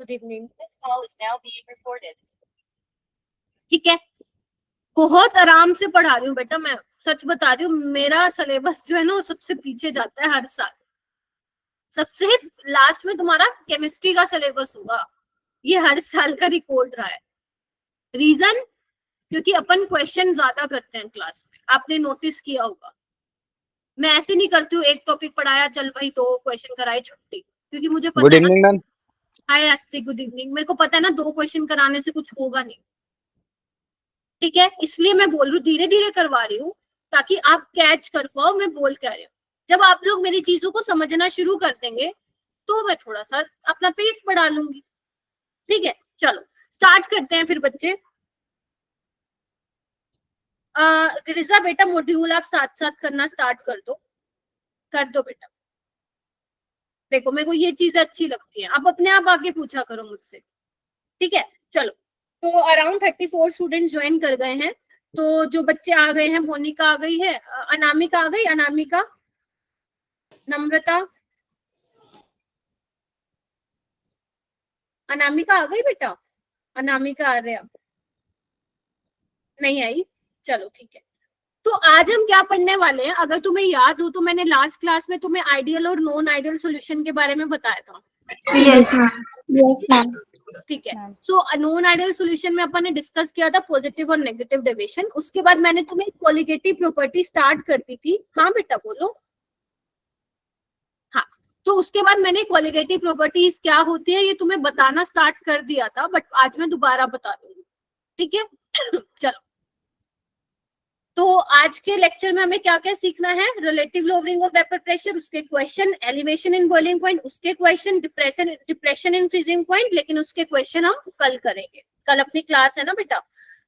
Good evening, this call is now being recorded. ठीक है, बहुत आराम से पढ़ा रही हूँ बेटा, मैं सच बता रही हूँ। मेरा सिलेबस जो है ना वो सबसे पीछे जाता है हर साल। सबसे लास्ट में तुम्हारा केमिस्ट्री का सिलेबस होगा, ये हर साल का रिकॉर्ड रहा है। रीजन, क्योंकि अपन क्वेश्चन ज्यादा करते हैं क्लास में, आपने नोटिस किया होगा। मैं ऐसे नहीं करती हूँ, एक टॉपिक पढ़ाया चल भाई 2 क्वेश्चन कराए छुट्टी, क्योंकि मुझे पता गुड है ना। Evening ma'am. Hi Aasti, good evening. मेरे को पता है ना 2 क्वेश्चन कराने से कुछ होगा नहीं, ठीक है। इसलिए मैं बोल रही हूँ, धीरे धीरे करवा रही हूँ ताकि आप कैच कर पाओ मैं बोल क्या रही हूँ। जब आप लोग मेरी चीजों को समझना शुरू कर देंगे तो मैं थोड़ा सा अपना पेस बढ़ा लूंगी, ठीक है। चलो स्टार्ट करते हैं फिर बच्चे। रिजा बेटा, मॉड्यूल आप साथ साथ करना स्टार्ट कर दो बेटा। देखो मेरे को ये चीजें अच्छी लगती है, आप अपने आप आगे पूछा करो मुझसे, ठीक है। चलो, तो अराउंड 34 स्टूडेंट ज्वाइन कर गए हैं। तो जो बच्चे आ गए हैं, मोनिका आ गई है, अनामिका आ गई, अनामिका, नम्रता, अनामिका आ गई बेटा, अनामिका आ रहे, नहीं आई, चलो ठीक है। तो आज हम क्या पढ़ने वाले हैं, अगर तुम्हें याद हो तो मैंने लास्ट क्लास में तुम्हें आइडियल और नॉन आइडियल सॉल्यूशन के बारे में बताया था। Yes ma'am. ठीक है। सो नॉन आइडियल सॉल्यूशन में अपन ने डिस्कस किया था पॉजिटिव और नेगेटिव डेविएशन। उसके बाद मैंने तुम्हें क्वालिटेटिव प्रॉपर्टी स्टार्ट कर दी थी। हाँ बेटा बोलो। हाँ, तो उसके बाद मैंने क्वालिटेटिव प्रॉपर्टीज क्या होती है ये तुम्हें बताना स्टार्ट कर दिया था, बट आज मैं दोबारा बता दूंगी, ठीक है। चलो, तो आज के लेक्चर में हमें क्या क्या सीखना है। Relative lowering of vapour pressure, उसके question, elevation in boiling point उसके question, depression in freezing point, लेकिन उसके क्वेश्चन हम कल करेंगे, कल अपनी क्लास है ना बेटा।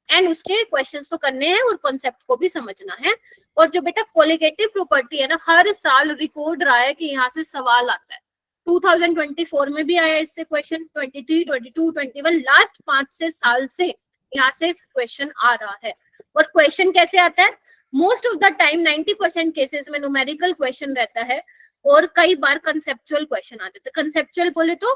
एंड उसके क्वेश्चंस तो करने हैं और कॉन्सेप्ट को भी समझना है। और जो बेटा क्वालिटेटिव प्रॉपर्टी है ना, हर साल रिकॉर्ड रहा है कि यहाँ से सवाल आता है। 2024 में भी आया इससे क्वेश्चन, 23, 22, 21, लास्ट 5-6 साल से यहाँ से क्वेश्चन आ रहा है। और क्वेश्चन कैसे आता है, most of the time 90% cases में न्यूमेरिकल क्वेश्चन रहता है और कई बार कंसेप्चुअल क्वेश्चन आ जाते हैं। कंसेप्चुअल बोले तो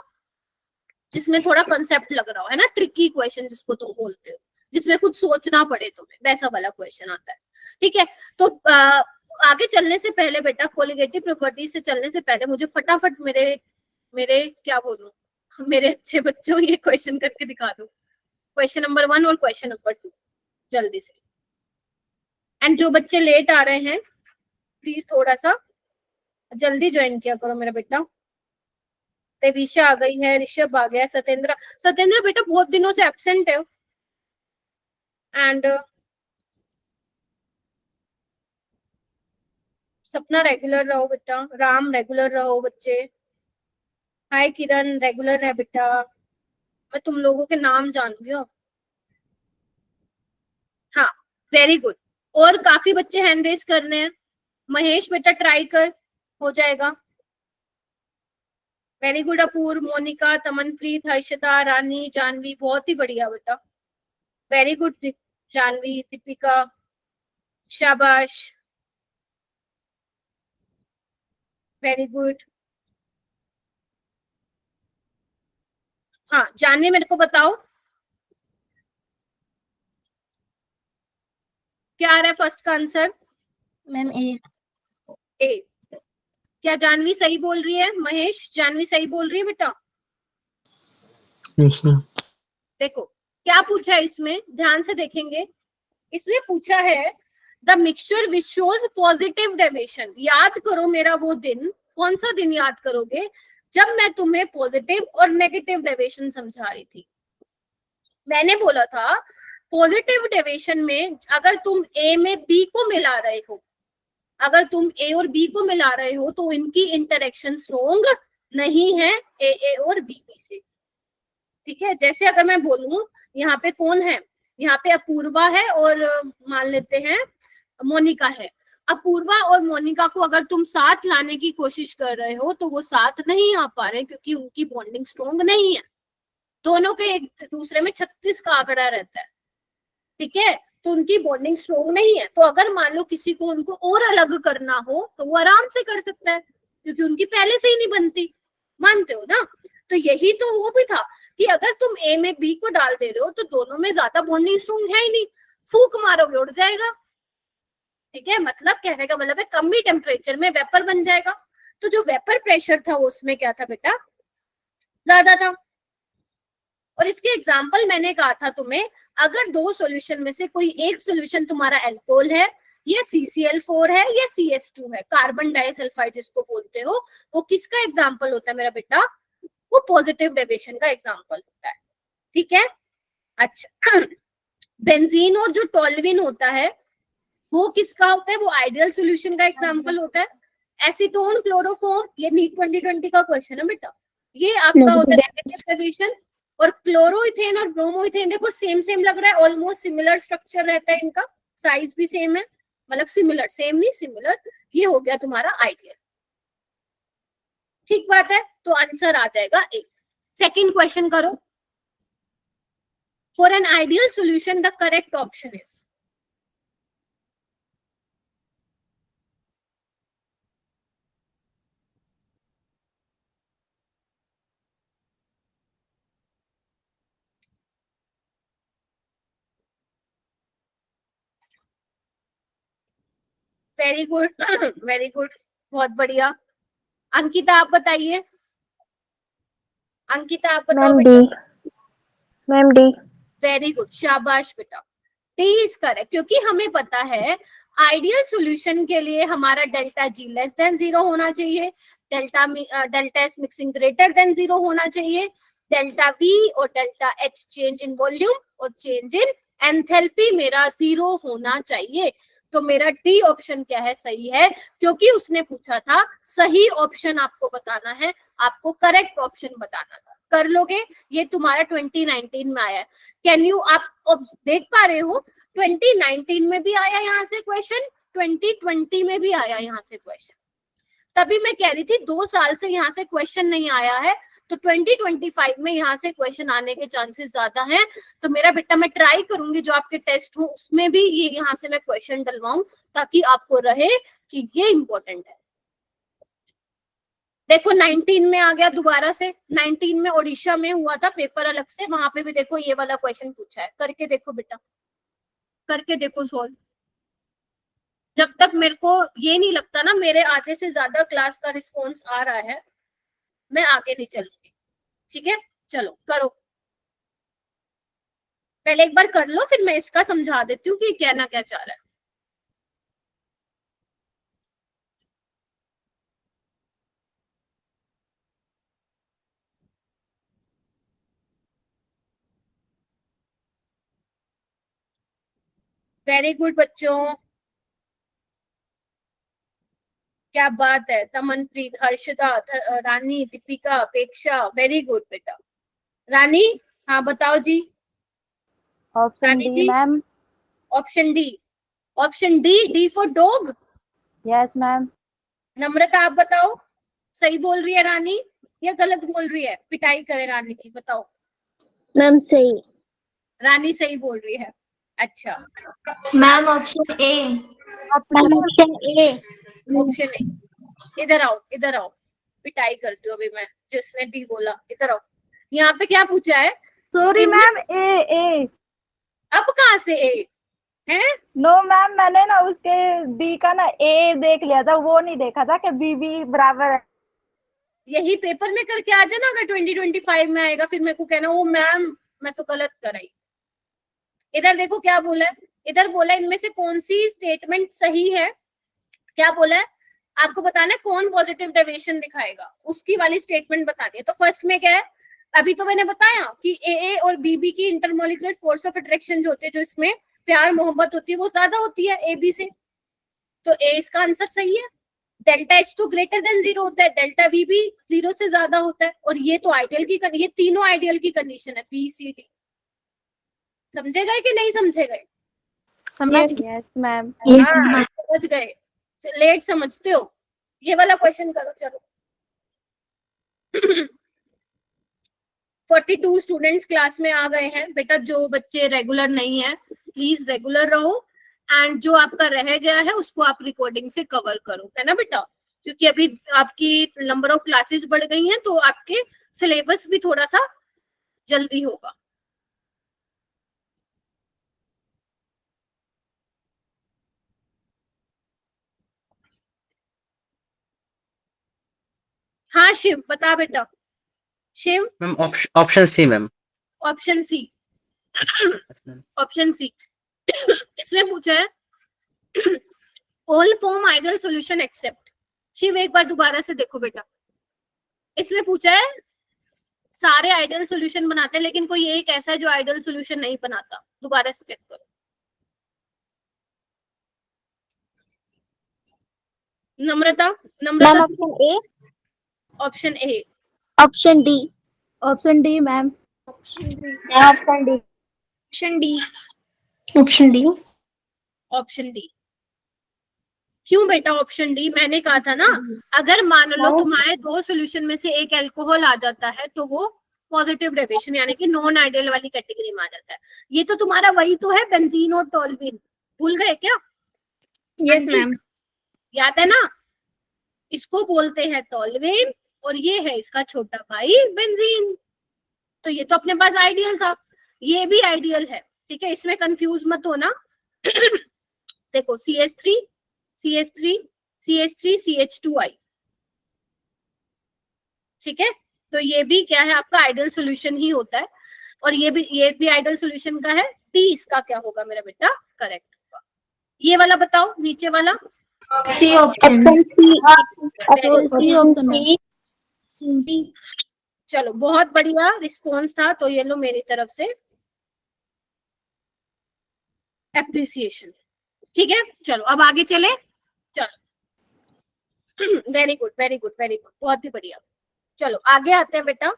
जिसमें थोड़ा कंसेप्ट लग रहा हो, है ना, ट्रिकी क्वेश्चन जिसको तुम बोलते हो, जिसमें कुछ सोचना पड़े तुम्हें, वैसा वाला क्वेश्चन आता है, ठीक है। तो आगे चलने से पहले बेटा, क्वालिटेटिव प्रॉपर्टीज से चलने से पहले मुझे फटाफट मेरे क्या बोलूं, मेरे अच्छे बच्चों ये क्वेश्चन करके दिखा दो, क्वेश्चन नंबर 1 और क्वेश्चन नंबर 2 जल्दी से। एंड जो बच्चे लेट आ रहे हैं प्लीज थोड़ा सा जल्दी ज्वाइन किया करो मेरा बेटा। देवीशा आ गई है, ऋषभ आ गया, सत्येंद्र बेटा बहुत दिनों से एब्सेंट है। एंड सपना रेगुलर रहो बेटा, राम रेगुलर रहो बच्चे। हाय किरण रेगुलर है बेटा, मैं तुम लोगों के नाम जानती हूँ। हाँ वेरी गुड, और काफी बच्चे हैंड रेस कर रहे हैं। महेश बेटा ट्राई कर, हो जाएगा। वेरी गुड अपूर्व, मोनिका, तमनप्रीत, हर्षिता, रानी, जानवी, बहुत ही बढ़िया बेटा, वेरी गुड जानवी, दीपिका, शाबाश, वेरी गुड। हाँ जानवी मेरे को बताओ क्या आ रहा है फर्स्ट का आंसर। मैम ए। क्या जानवी सही बोल रही है? महेश, जानवी सही बोल रही है बेटा? Yes ma'am. देखो क्या पूछा है इसमें, ध्यान से देखेंगे। इसमें पूछा है the mixture which shows positive deviation. याद करो मेरा वो दिन, कौन सा दिन याद करोगे, जब मैं तुम्हें पॉजिटिव और नेगेटिव डेविएशन समझा रही थी। मैंने बोला था पॉजिटिव डेविएशन में अगर तुम ए में बी को मिला रहे हो, अगर तुम ए और बी को मिला रहे हो तो इनकी इंटरेक्शन स्ट्रॉन्ग नहीं है ए और बी से, ठीक है। जैसे अगर मैं बोलूं यहाँ पे कौन है, यहाँ पे अपूर्वा है और मान लेते हैं मोनिका है। अपूर्वा और मोनिका को अगर तुम साथ लाने की कोशिश कर रहे हो तो वो साथ नहीं आ पा रहे क्योंकि उनकी बॉन्डिंग स्ट्रॉन्ग नहीं है। दोनों के एक दूसरे में 36 का आंकड़ा रहता है, ठीक है, तो उनकी बॉन्डिंग स्ट्रॉन्ग नहीं है। तो अगर मान लो किसी को उनको और अलग करना हो तो वो आराम से कर सकता है क्योंकि उनकी पहले से ही नहीं बनती, मानते हो ना। तो यही तो वो भी था, कि अगर तुम ए में बी को डाल दे रहे हो तो दोनों में ज्यादा बॉन्डिंग स्ट्रॉन्ग है ही नहीं, फूक मारोगे उड़ जाएगा। ठीक है, मतलब कहने का मतलब है कम ही टेम्परेचर में वेपर बन जाएगा। तो जो वेपर प्रेशर था उसमें क्या था बेटा, ज्यादा था। और इसके एग्जाम्पल मैंने कहा था तुम्हें, अगर दो सॉल्यूशन में से कोई एक सॉल्यूशन तुम्हारा एल्कोहल है या CCl4 है या CS2 है, कार्बन डाइसल्फाइड जिसको बोलते हो, वो किसका एग्जाम्पल होता है मेरा बेटा, वो पॉजिटिव डेविएशन का एग्जाम्पल होता है। ठीक है, अच्छा बेंजीन और जो टोल्यूइन होता है वो किसका होता है, वो आइडियल सॉल्यूशन का एग्जाम्पल होता है। एसीटोन, क्लोरोफॉर्म, ये नीट 2020 का क्वेश्चन है बेटा, ये आपका होता है नेगेटिव डेविएशन। और क्लोरोइथेन और ब्रोमोइथेन देखो सेम सेम लग रहा है, ऑलमोस्ट सिमिलर स्ट्रक्चर रहता है इनका, साइज भी सेम है, मतलब सिमिलर, सेम नहीं सिमिलर, ये हो गया तुम्हारा आइडियल। ठीक बात है, तो आंसर आ जाएगा ए। सेकंड क्वेश्चन करो। For an ideal solution the correct option is, very good very good, बहुत बढ़िया। अंकिता आप बताइए, अंकिता आप बताओ मैम बेटा। D. Ma'am D. Very good, शाबाश बेटा, डी इज करेक्ट, क्योंकि हमें पता है आइडियल सॉल्यूशन के लिए हमारा डेल्टा जी लेस देन 0 होना चाहिए, delta S mixing greater than 0 होना चाहिए, डेल्टा वी और delta H change in volume और चेंज इन एंथैल्पी मेरा 0 होना चाहिए। तो मेरा डी ऑप्शन क्या है, सही है, क्योंकि उसने पूछा था सही ऑप्शन आपको बताना है, आपको करेक्ट ऑप्शन बताना था। कर लोगे, ये तुम्हारा 2019 में आया है। कैन यू, आप देख पा रहे हो 2019 में भी आया यहाँ से क्वेश्चन, 2020 में भी आया यहाँ से क्वेश्चन। तभी मैं कह रही थी 2 साल से यहाँ से क्वेश्चन नहीं आया है, तो 2025 में यहाँ से क्वेश्चन आने के चांसेस ज्यादा हैं। तो मेरा बेटा मैं ट्राई करूंगी जो आपके टेस्ट हो उसमें भी ये यहाँ से मैं क्वेश्चन डलवाऊं, ताकि आपको रहे कि ये इंपॉर्टेंट है। देखो 19 में आ गया दोबारा से, 19 में ओडिशा में हुआ था पेपर अलग से, वहां पे भी देखो ये वाला क्वेश्चन पूछा है, करके देखो बेटा, करके देखो सोल्व। जब तक मेरे को ये नहीं लगता ना मेरे आधे से ज्यादा क्लास का रिस्पॉन्स आ रहा है, मैं आगे नहीं चलूंगी। ठीक है, चलो करो, पहले एक बार कर लो, फिर मैं इसका समझा देती हूँ कि कहना क्या चाह रहा है। वेरी गुड बच्चों, क्या बात है, तमनप्रीत, हर्षदा, रानी, दीपिका, अपेक्षा, वेरी गुड बेटा। रानी, हाँ बताओ जी। ऑप्शन रानी डी जी, ma'am. Option D, option D, D for dog. Yes ma'am. Namrata आप बताओ, सही बोल रही है रानी या गलत बोल रही है, पिटाई करे रानी की, बताओ। मैम सही। रानी सही बोल रही है, अच्छा। Ma'am option A. Option A. Option ए, इधर आओ इधर आओ, पिटाई करती हूँ अभी मैं, जिसने डी बोला, इधर आओ। यहाँ पे क्या पूछा है, सॉरी मैम, ए ए। अब कहाँ से ए है? नो मैम, मैंने ना उसके बी का ना ए देख लिया था, वो नहीं देखा था कि बी बी बराबर है। यही पेपर में करके आ जाना, अगर 2025 में आएगा फिर मेरे को कहना वो मैम मैं तो गलत कराई। इधर देखो क्या बोला है, इधर बोला इनमें से कौन सी स्टेटमेंट सही है, क्या बोला है आपको बताना है, कौन पॉजिटिव डेविएशन दिखाएगा, उसकी वाली स्टेटमेंट बतानी है। तो फर्स्ट में क्या है, अभी तो मैंने बताया कि ए और बीबी की इंटरमोलिकुलर फोर्स ऑफ अट्रैक्शन जो होती है, जो इसमें प्यार मोहब्बत होती है, वो ज्यादा होती है ए बी से, तो ए इसका आंसर सही है। डेल्टा एच तो ग्रेटर देन 0 होता है, डेल्टा वी भी 0 से ज्यादा होता है, और ये तो आइडियल की, ये तीनों आइडियल की कंडीशन है, बी सी डी। समझे गए कि नहीं समझे गए? Yes ma'am. समझ गए, लेट समझते हो। ये वाला क्वेश्चन करो चलो। 42 स्टूडेंट्स क्लास में आ गए हैं बेटा, जो बच्चे रेगुलर नहीं है प्लीज रेगुलर रहो, एंड जो आपका रह गया है उसको आप रिकॉर्डिंग से कवर करो, है ना बेटा, क्योंकि अभी आपकी नंबर ऑफ क्लासेस बढ़ गई हैं, तो आपके सिलेबस भी थोड़ा सा जल्दी होगा। हाँ शिव बता बेटा। Shiv ma'am option C ma'am. Option C. Yes, ma'am. Option C इसमें पूछा है all form ideal solution except. Shiv एक बार दोबारा से देखो बेटा, इसमें पूछा है सारे आइडियल सॉल्यूशन बनाते हैं लेकिन कोई एक ऐसा है जो आइडियल सॉल्यूशन नहीं बनाता। दोबारा से चेक करो। Namrata Namrata option A, option A. Option D ma'am, option D option D, option D, option D, option D. क्यों बेटा ऑप्शन डी? मैंने कहा था ना, अगर मान लो तुम्हारे दो सॉल्यूशन में से एक अल्कोहल आ जाता है तो वो पॉजिटिव डेविएशन यानी कि नॉन आइडियल वाली कैटेगरी में आ जाता है। ये तो तुम्हारा वही तो है बेंजीन और टोल्यूइन, भूल गए क्या? यस मैम, याद है ना? इसको बोलते हैं टोल्यूइन और ये है इसका छोटा भाई बेंजीन। तो ये तो अपने पास आइडियल था, ये भी आइडियल है, ठीक है, इसमें कंफ्यूज मत होना। देखो CH3 CH3 CH3 CH2I, ठीक है, तो ये भी क्या है आपका आइडियल सॉल्यूशन ही होता है और ये भी आइडियल सॉल्यूशन का है। टी इसका क्या होगा मेरा बेटा? करेक्ट होगा। ये वाला बताओ, नीचे वाला सी ऑप्शन, सी, चलो बहुत बढ़िया रिस्पॉन्स था, तो ये लो मेरी तरफ से एप्रिसिएशन, ठीक है। चलो अब आगे चले, चलो very good very good very good, बहुत ही बढ़िया। चलो आगे आते हैं बेटा।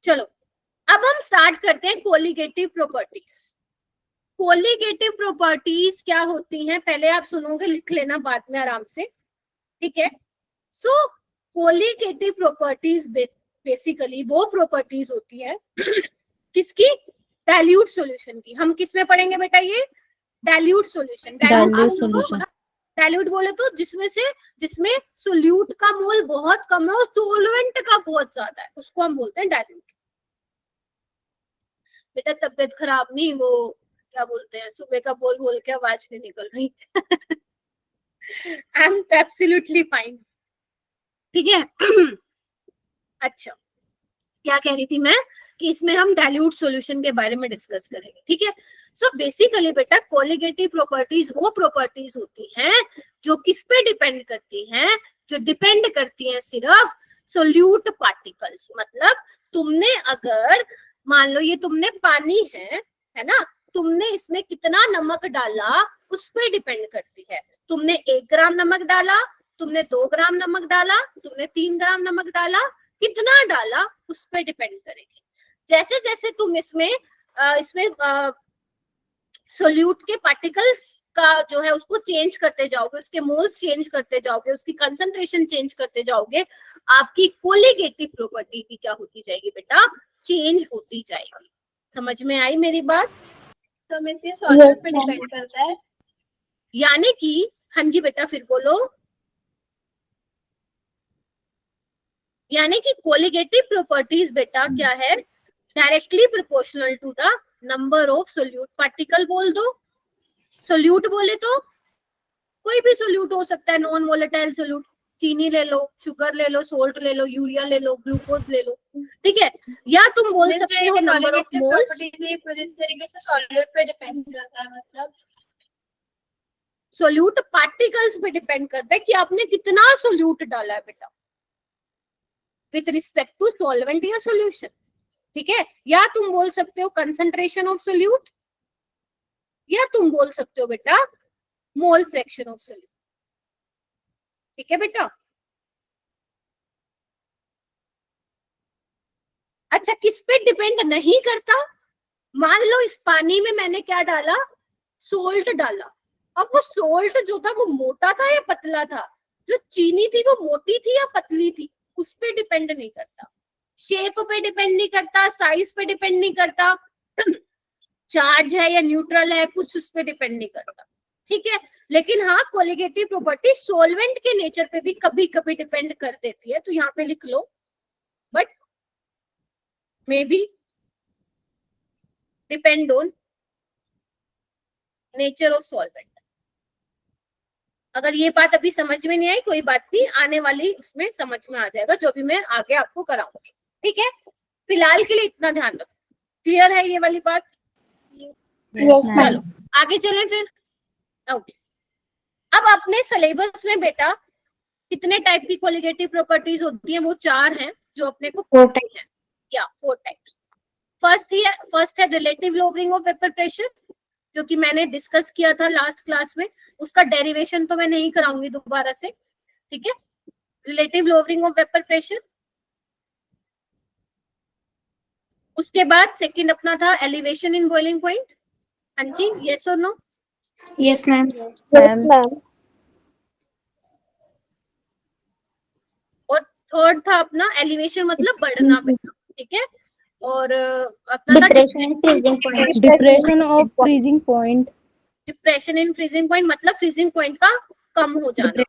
चलो अब हम स्टार्ट करते हैं कोलिगेटिव प्रॉपर्टीज। कोलिगेटिव प्रॉपर्टीज क्या होती हैं पहले आप सुनोगे, लिख लेना बाद में आराम से, ठीक है। सो कोलिगेटिव प्रॉपर्टीज बेसिकली वो प्रॉपर्टीज होती है किसकी? डाइल्यूट सॉल्यूशन की। हम किस में पढ़ेंगे बेटा? ये डाइल्यूट सॉल्यूशन। डाइल्यूट बोले तो जिसमें सोल्यूट का मोल बहुत कम है और सोलवेंट का बहुत ज्यादा है, उसको हम बोलते हैं डाइल्यूट। बेटा तबियत खराब नहीं, वो क्या बोलते हैं, सुबह का बोल बोल के आवाज नहीं निकल रही। आई एम एब्सोल्युटली फाइन, ठीक है। अच्छा क्या कह रही थी मैं कि इसमें हम डाइल्यूट सॉल्यूशन के बारे में डिस्कस करेंगे, ठीक है। सो बेसिकली बेटा कोलिगेटिव प्रॉपर्टीज वो प्रॉपर्टीज होती हैं जो किस पे डिपेंड करती हैं? जो डिपेंड करती हैं सिर्फ सोल्यूट पार्टिकल्स। मतलब तुमने अगर मान लो ये तुमने पानी है ना, तुमने इसमें कितना नमक डाला उस पे डिपेंड करती है। तुमने 1 ग्राम नमक डाला, तुमने 2 ग्राम नमक डाला, तुमने 3 ग्राम नमक डाला, कितना डाला उस पे डिपेंड करेगी। जैसे जैसे तुम इसमें सोल्यूट के पार्टिकल्स का जो है उसको चेंज करते जाओगे, उसके मोल्स चेंज करते जाओगे, उसकी कंसंट्रेशन चेंज करते जाओगे, आपकी कोलिगेटिव प्रॉपर्टी भी क्या होती जाएगी बेटा? चेंज होती जाएगी। समझ में आई मेरी बात? तो मैं से सॉल्यूट पे डिपेंड करता है, यानी कि हाँ जी बेटा फिर बोलो। यानी कि कोलिगेटिव प्रॉपर्टीज बेटा क्या है? Directly proportional to the number of solute particle. बोल दो सोल्यूट बोले तो कोई भी सोल्यूट हो सकता है, नॉन वोलेटाइल सोल्यूट, चीनी ले लो, शुगर ले लो, सोल्ट ले लो, यूरिया ले लो, ग्लूकोज ले लो, ठीक है। या तुम बोल सकते हो नंबर ऑफ मोल्स। पूरी तरीके से सॉल्यूट पे डिपेंड करता है, मतलब सोल्यूट पार्टिकल्स पे डिपेंड करता है कि आपने कितना सोल्यूट डाला है बेटा विथ रिस्पेक्ट टू सॉल्वेंट या सोल्यूशन, ठीक है। या तुम बोल सकते हो कंसंट्रेशन ऑफ सोल्यूट, या तुम बोल सकते हो बेटा मोल फ्रैक्शन ऑफ सोल्यूट, ठीक है बेटा। अच्छा किस पे डिपेंड नहीं करता? मान लो इस पानी में मैंने क्या डाला? सोल्ट डाला। अब वो सोल्ट जो था वो मोटा था या पतला था? जो चीनी थी वो मोटी थी या पतली थी? उस पे डिपेंड नहीं करता, शेप पे डिपेंड नहीं करता, साइज पे डिपेंड नहीं करता, चार्ज है या न्यूट्रल है कुछ उस पे डिपेंड नहीं करता, ठीक है। लेकिन हाँ कोलिगेटिव प्रॉपर्टी सॉल्वेंट के नेचर पे भी कभी कभी डिपेंड कर देती है, तो यहाँ पे लिख लो। But may be depend on nature of solvent. अगर ये बात अभी समझ में नहीं आई कोई बात नहीं, आने वाली उसमें समझ में आ जाएगा, जो भी मैं आगे आपको कराऊंगी। ठीक है, फिलहाल के लिए इतना ध्यान रखो। क्लियर है ये वाली बात? चलो आगे चलें फिर। ओके, अब अपने सिलेबस में बेटा कितने टाइप की कोलिगेटिव प्रॉपर्टीज होती हैं? वो 4 हैं जो अपने को 4 टाइप्स या 4 टाइप्स। फर्स्ट है relative lowering of vapour pressure, जो कि मैंने डिस्कस किया था लास्ट क्लास में। उसका डेरिवेशन तो मैं नहीं कराऊंगी दोबारा से। ठीक है, relative lowering of vapour pressure. उसके बाद सेकंड अपना था एलिवेशन इन बॉइलिंग पॉइंट। हाँ जी, यस और नो? Yes ma'am. और थर्ड था अपना एलिवेशन मतलब बढ़ना बेटा। ठीक है, और अपना था depression of freezing point. Depression in freezing point मतलब फ्रीजिंग पॉइंट का कम हो जाना।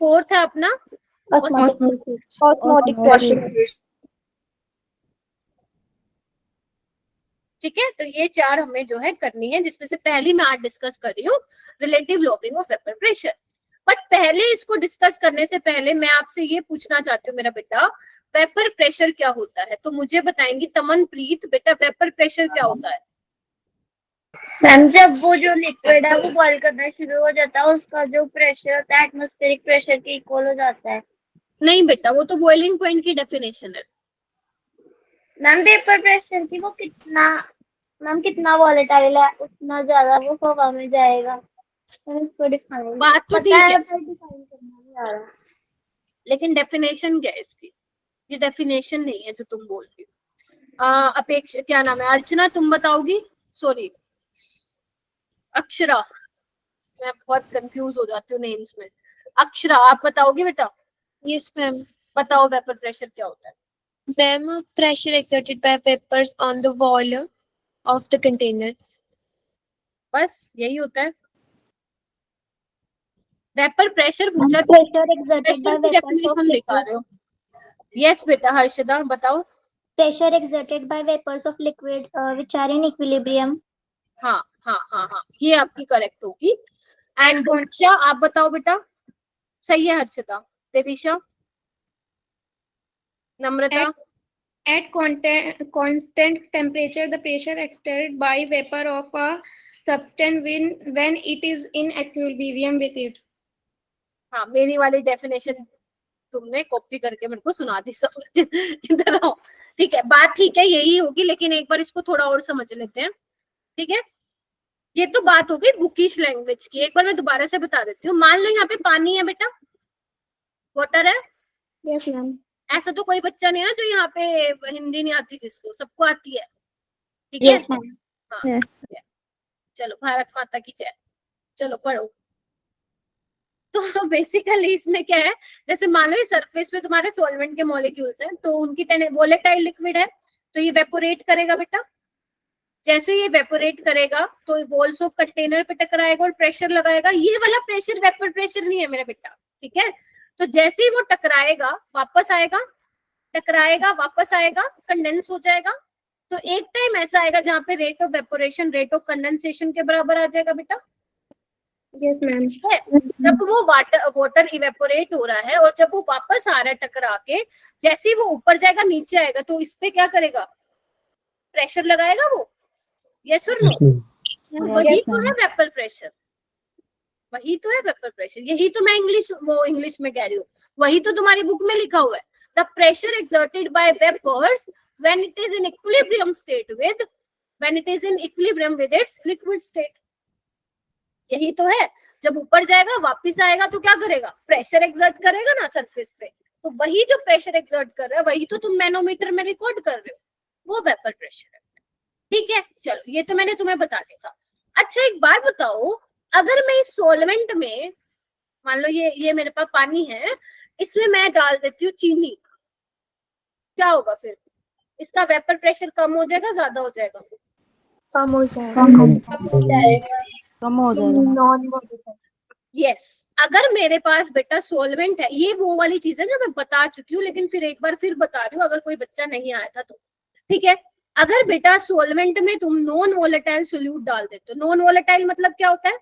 फोर्थ है अपना ऑस्मोटिक वॉशिंग। ठीक है, तो ये 4 हमें जो है करनी है, जिसमें से पहली मैं आज डिस्कस कर रही हूँ relative lowering of vapour pressure. But पहले इसको डिस्कस करने से पहले मैं आपसे ये पूछना चाहती हूँ मेरा बेटा, वेपर प्रेशर क्या होता है? तो मुझे बताएंगी तमनप्रीत बेटा, वेपर प्रेशर क्या होता है? मैम जब वो जो लिक्विड है वो बॉईल करना शुरू हो जाता है, उसका जो प्रेशर होता है एटमॉस्फेरिक प्रेशर के इक्वल हो जाता है। नहीं बेटा, वो तो बॉइलिंग पॉइंट की डेफिनेशन है। मैम वेपर प्रेशर की वो कितना वॉलेटाइल है उतना ज्यादा वो हवा में जाएगा। इसको डिफाइन बात तो ठीक है, डिफाइन करना नहीं आ रहा, लेकिन डेफिनेशन क्या है इसकी? ये डेफिनेशन नहीं है जो तुम बोलती हो। अपेक्षा क्या नाम है, अर्चना तुम बताओगी? सॉरी अक्षरा, मैं बहुत कंफ्यूज हो जाती हूँ नेम्स में। अक्षरा आप बताओगी बेटा? Yes ma'am. बताओ वेपर प्रेशर क्या होता है? Ma'am pressure exerted by vapors on the wall of the container. बस यही होता है वेपर प्रेशर। पूछा pressure exerted by vapours of definition दिखा रहे हो? यस बेटा, हर्षदा बताओ। pressure exerted by vapors of liquid which are in equilibrium. हाँ हाँ हाँ हाँ, ये आपकी करेक्ट होगी। एंड गोंचा आप बताओ बेटा? सही है हर्षदा। देवीशा, नम्रता? At constant temperature, the pressure exerted by vapor of a substance when it is in equilibrium with it. हाँ, मेरी वाली डेफिनेशन तुमने कॉपी करके मेरे को सुना दी सब। इधर आओ। ठीक है, बात ठीक है यही होगी, लेकिन एक बार इसको थोड़ा और समझ लेते हैं। ठीक है, ये तो बात हो गई बुकिश लैंग्वेज की। एक बार मैं दोबारा से बता देती हूँ। मान लो यहाँ पे पानी है बेटा, वाटर है। Yes ma'am. ऐसा तो कोई बच्चा नहीं है ना जो यहाँ पे हिंदी नहीं आती, जिसको सबको आती है। ठीक है, हाँ चलो, भारत माता की जय। चलो पढ़ो। तो बेसिकली इसमें क्या है, जैसे मान लो ये सरफेस पे तुम्हारे सॉल्वेंट के मॉलिक्यूल्स हैं, तो उनकी वोलेटाइल लिक्विड है, तो ये वेपोरेट करेगा बेटा। जैसे ये वेपोरेट करेगा तो वॉल्स ऑफ कंटेनर पे टकराएगा और प्रेशर लगाएगा। ये वाला प्रेशर वेपर प्रेशर नहीं है मेरा बेटा। ठीक है, तो जैसे ही वो टकराएगा वापस आएगा, टकराएगा वापस आएगा, कंडेंस हो जाएगा। तो एक टाइम ऐसा आएगा जहाँ पे rate of evaporation rate of condensation के बराबर आ जाएगा बेटा। Yes, ma'am. जब वो वाटर इवेपोरेट हो रहा है और जब वो वापस आ रहा है टकरा के, जैसे ही वो ऊपर जाएगा नीचे आएगा, तो इस पे क्या करेगा? प्रेशर लगाएगा वो। यस और नो? तो वही तो है वेपर प्रेशर, वही तो है वेपर प्रेशर। यही तो मैं इंग्लिश में कह रही हूँ, वही तो तुम्हारी बुक में लिखा हुआ है। The pressure exerted by vapours when it is in equilibrium with its liquid state. यही तो है। जब ऊपर जाएगा वापस आएगा तो क्या करेगा? प्रेशर एक्सर्ट करेगा ना सरफेस पे। तो वही जो प्रेशर एक्सर्ट कर रहा है वही तो तुम मैनोमीटर में रिकॉर्ड कर रहे हो, वो वेपर प्रेशर है। ठीक है, चलो ये तो मैंने तुम्हें बता दिया था। अच्छा एक बात बताओ, अगर मैं इस सॉल्वेंट में, मान लो ये मेरे पास पानी है, इसमें मैं डाल देती हूँ चीनी, क्या होगा फिर? इसका वेपर प्रेशर कम हो जाएगा, ज्यादा हो जाएगा? कम हो जाएगा। कम हो जाएगा। यस, अगर मेरे पास बेटा सॉल्वेंट है, ये वो वाली चीज है जो मैं बता चुकी हूँ, लेकिन फिर एक बार फिर बता रही हूँ अगर कोई बच्चा नहीं आया था तो। ठीक है। अगर बेटा सोलवेंट में तुम नॉन वोलेटाइल सोल्यूट डाल देते हो, नॉन वोलेटाइल मतलब क्या होता है?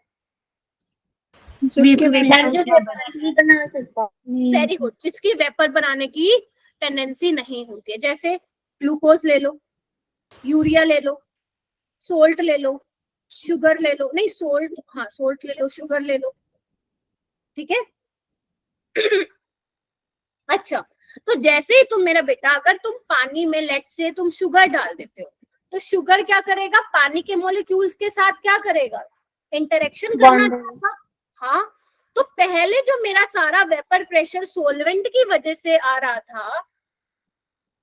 जिसके मैम जो वेपर नहीं बना सकता। वेरी गुड, जिसकी वेपर बनाने की टेंडेंसी नहीं होती है। जैसे ग्लूकोज ले लो, यूरिया ले लो, सोल्ट ले लो, शुगर ले लो, नहीं सोल्ट, हाँ सोल्ट ले लो, शुगर ले लो, ठीक है। अच्छा, तो जैसे ही तुम मेरा बेटा, अगर तुम पानी में लेट से तुम शुगर डाल देते हो, तो शुगर क्या करेगा? पानी के मॉलिक्यूल्स के साथ क्या करेगा? इंटरेक्शन करना चाहेगा। हाँ, तो पहले जो मेरा सारा वेपर प्रेशर सोलवेंट की वजह से आ रहा था,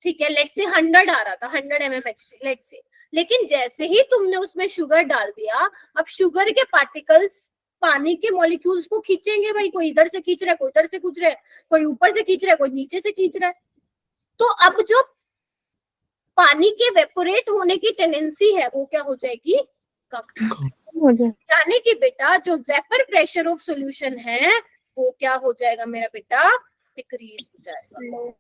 ठीक है, लेट से 100 आ रहा था, 100 mmHg लेट से, लेकिन जैसे ही तुमने उसमें शुगर डाल दिया, अब शुगर के पार्टिकल्स पानी के मॉलिक्यूल्स को खींचेंगे भाई, कोई इधर से खींच रहा है, कोई इधर से खींच रहा है, कोई ऊपर से खींच रहा है, कोई नीचे से खींच रहा है। तो अब जो पानी के वेपोरेट होने की टेंडेंसी है वो क्या हो जाएगी? कम हो जाए। यानी कि बेटा जो वेपर प्रेशर ऑफ सॉल्यूशन है वो क्या हो जाएगा मेरा बेटा? डिक्रीज हो जाएगा।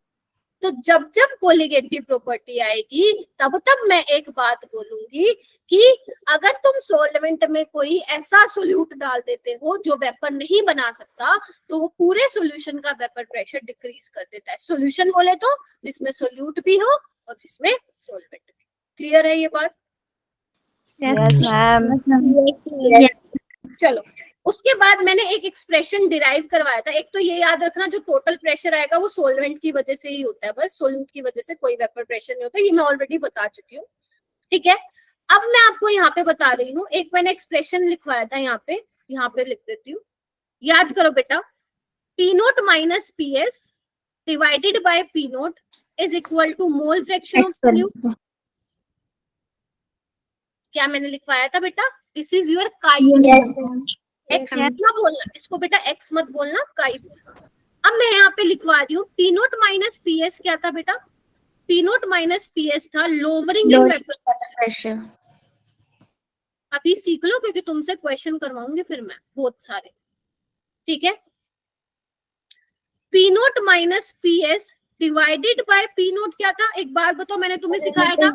तो जब जब कोलिगेटिव प्रॉपर्टी आएगी तब तब मैं एक बात बोलूंगी कि अगर तुम सॉल्वेंट में कोई ऐसा सोल्यूट डाल देते हो जो वेपर नहीं बना सकता, तो वो पूरे सॉल्यूशन का वेपर प्रेशर डिक्रीज कर देता है। सॉल्यूशन बोले तो जिसमें सोल्यूट भी हो और जिसमें सॉल्वेंट भी। क्लियर है ये बात? Yes ma'am. चलो, उसके बाद मैंने एक एक्सप्रेशन डिराइव करवाया था। एक तो ये याद रखना, जो टोटल प्रेशर आएगा वो सोलवेंट की वजह से ही होता है, बस सोल्यूट की वजह से कोई वेपर प्रेशर नहीं होता, ये मैं ऑलरेडी बता चुकी हूँ, ठीक है। अब मैं आपको यहाँ पे बता रही हूँ, एक मैंने एक्सप्रेशन लिखवाया था यहाँ पे लिख देती हूँ, याद करो बेटा। P nought minus PS divided by P nought is equal to mole fraction of solute. क्या मैंने लिखवाया था बेटा? This is your chi. X मत बोलना इसको बेटा, एक्स मत बोलना, काई बोलना। अब मैं यहाँ पे लिखवा रही हूँ P नोट माइनस PS क्या था बेटा? P नोट माइनस PS था लोअरिंग इन वेपर प्रेशर। अभी सीख लो क्योंकि तुमसे क्वेश्चन करवाऊंगी फिर मैं बहुत सारे, ठीक है। P nought minus PS divided by P note क्या था? एक बार बताओ, मैंने तुम्हें सिखाया था।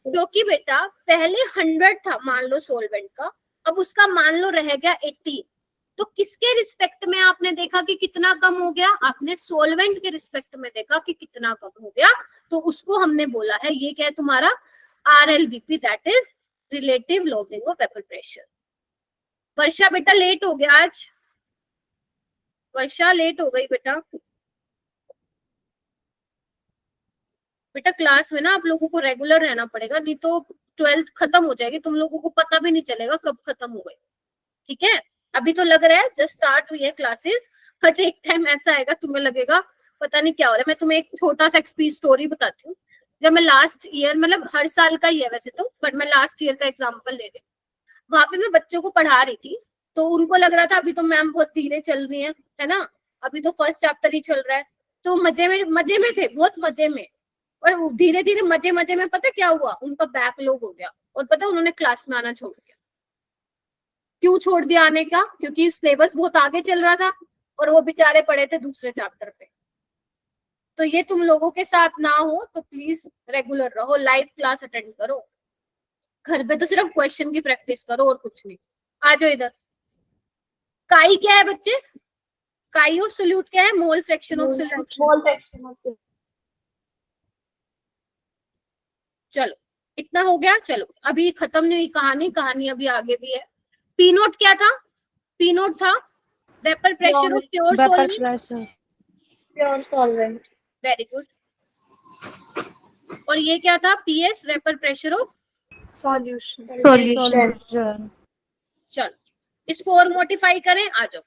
क्योंकि बेटा पहले 100 था मान लो सोलवेंट का, अब उसका मान लो रह गया 80, तो किसके रिस्पेक्ट में आपने देखा कि कितना कम हो गया? आपने सोलवेंट के रिस्पेक्ट में देखा कि कितना कम हो गया, तो उसको हमने बोला है ये क्या है तुम्हारा? RLVP, that is relative lowering of vapour pressure. Varsha बेटा लेट हो गया आज, वर्षा लेट हो गई बेटा। बेटा क्लास में ना आप लोगों को रेगुलर रहना पड़ेगा, नहीं तो 12th खत्म हो जाएगी, तुम लोगों को पता भी नहीं चलेगा कब खत्म हो गई, ठीक है। अभी तो लग रहा है जस्ट स्टार्ट हुई है क्लासेस, बट एक टाइम ऐसा आएगा तुम्हें लगेगा पता नहीं क्या हो रहा है। मैं तुम्हें एक छोटा सा स्टोरी बताती हूँ। जब मैं लास्ट ईयर, मतलब हर साल का ही है वैसे तो, बट मैं लास्ट ईयर का एग्जाम्पल ले रही हूँ। वहां पे मैं बच्चों को पढ़ा रही थी, तो उनको लग रहा था अभी तो मैम बहुत धीरे चल रही है ना, अभी तो फर्स्ट चैप्टर ही चल रहा है, तो मजे में थे, बहुत मजे में। और धीरे धीरे मजे में पता क्या हुआ? उनका बैकलॉग हो गया, और पता उन्होंने क्लास में आना छोड़ दिया। क्यों छोड़ दिया आने का? क्योंकि सिलेबस बहुत आगे चल रहा था और वो बेचारे पढ़े थे दूसरे चैप्टर पे। तो ये तुम लोगों के साथ ना हो तो प्लीज रेगुलर रहो, लाइव क्लास अटेंड करो। घर पे तो सिर्फ क्वेश्चन की प्रैक्टिस करो और कुछ नहीं। आ जाओ इधर। काई क्या है बच्चे? काई ऑफ सोल्यूट क्या है? मोल फ्रैक्शन ऑफ सोल्यूट। चलो इतना हो गया। चलो अभी खत्म नहीं हुई कहानी, कहानी अभी आगे भी है। P नोट क्या था? P नोट था vapour pressure of pure solvent. Very good. और ये क्या था? PS vapour pressure of solution. चलो इसको और मोडिफाई करें, आ जाओ।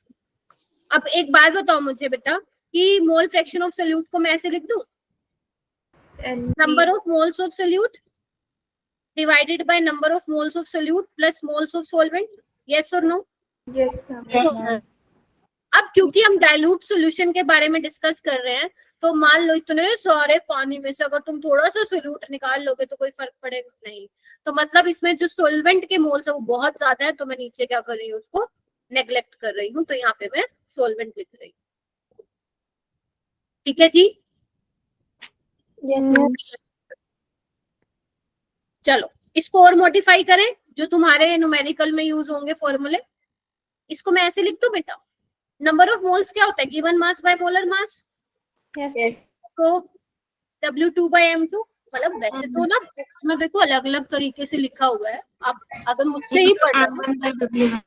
अब एक बात बताओ मुझे बेटा कि मोल फ्रैक्शन ऑफ सोल्यूट को मैं ऐसे लिख दूं, number of moles of solute divided by number of moles of solute plus moles of solvent, yes और नो? Yes ma'am. अब क्योंकि हम डाइल्यूट सॉल्यूशन के बारे में डिस्कस कर रहे हैं, तो मान लो इतने सारे पानी में से अगर तुम थोड़ा सा सोल्यूट निकाल लोगे तो कोई फर्क पड़ेगा नहीं। तो मतलब इसमें जो सॉल्वेंट के मोल्स है वो बहुत ज्यादा है, तो मैं नीचे क्या कर रही हूँ, उसको नेग्लेक्ट कर रही हूँ, तो यहाँ पे मैं सॉल्वेंट लिख रही हूँ, ठीक है जी। Yes, ma'am. चलो इसको और मॉडिफाई करें, जो तुम्हारे न्यूमेरिकल में यूज होंगे फॉर्मूले। इसको मैं ऐसे लिख दूं बेटा, नंबर ऑफ मोल्स क्या होता है, given mass by molar mass, Yes. तो W2 by M2। मतलब वैसे तो ना इसमें देखो अलग अलग तरीके से लिखा हुआ है, आप अगर मुझसे ही पढ़ रहे हैं,